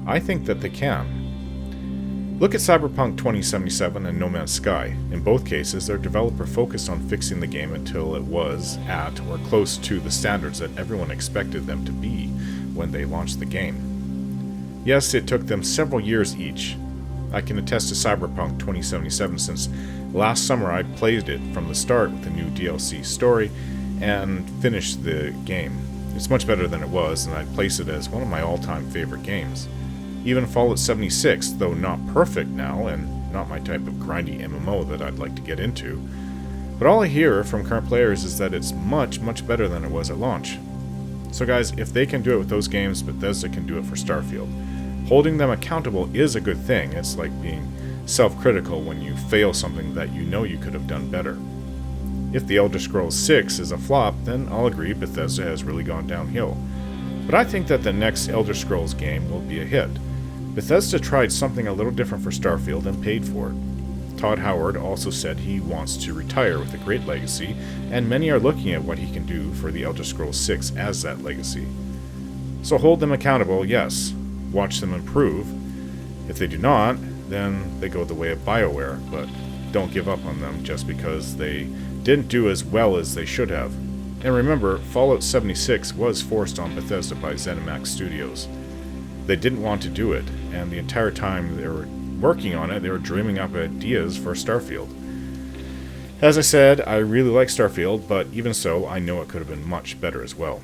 I think that they can. Look at Cyberpunk 2077 and No Man's Sky. In both cases, their developer focused on fixing the game until it was at or close to the standards that everyone expected them to be when they launched the game. Yes, it took them several years each. I can attest to Cyberpunk 2077 since last summer I played it from the start with the new DLC story and finished the game. It's much better than it was, and I'd place it as one of my all-time favorite games. Even Fallout 76, though not perfect now and not my type of grindy MMO that I'd like to get into. But all I hear from current players is that it's much, much better than it was at launch. So guys, if they can do it with those games, Bethesda can do it for Starfield. Holding them accountable is a good thing. It's like being self-critical when you fail something that you know you could have done better. If The Elder Scrolls 6 is a flop, then I'll agree Bethesda has really gone downhill. But I think that the next Elder Scrolls game will be a hit. Bethesda tried something a little different for Starfield and paid for it. Todd Howard also said he wants to retire with a great legacy, and many are looking at what he can do for the Elder Scrolls 6 as that legacy. So hold them accountable, yes. Watch them improve. If they do not, then they go the way of BioWare, but don't give up on them just because they didn't do as well as they should have. And remember, Fallout 76 was forced on Bethesda by ZeniMax Studios. They didn't want to do it, and the entire time they were working on it, they were dreaming up ideas for Starfield. As I said, I really like Starfield, but even so, I know it could have been much better as well.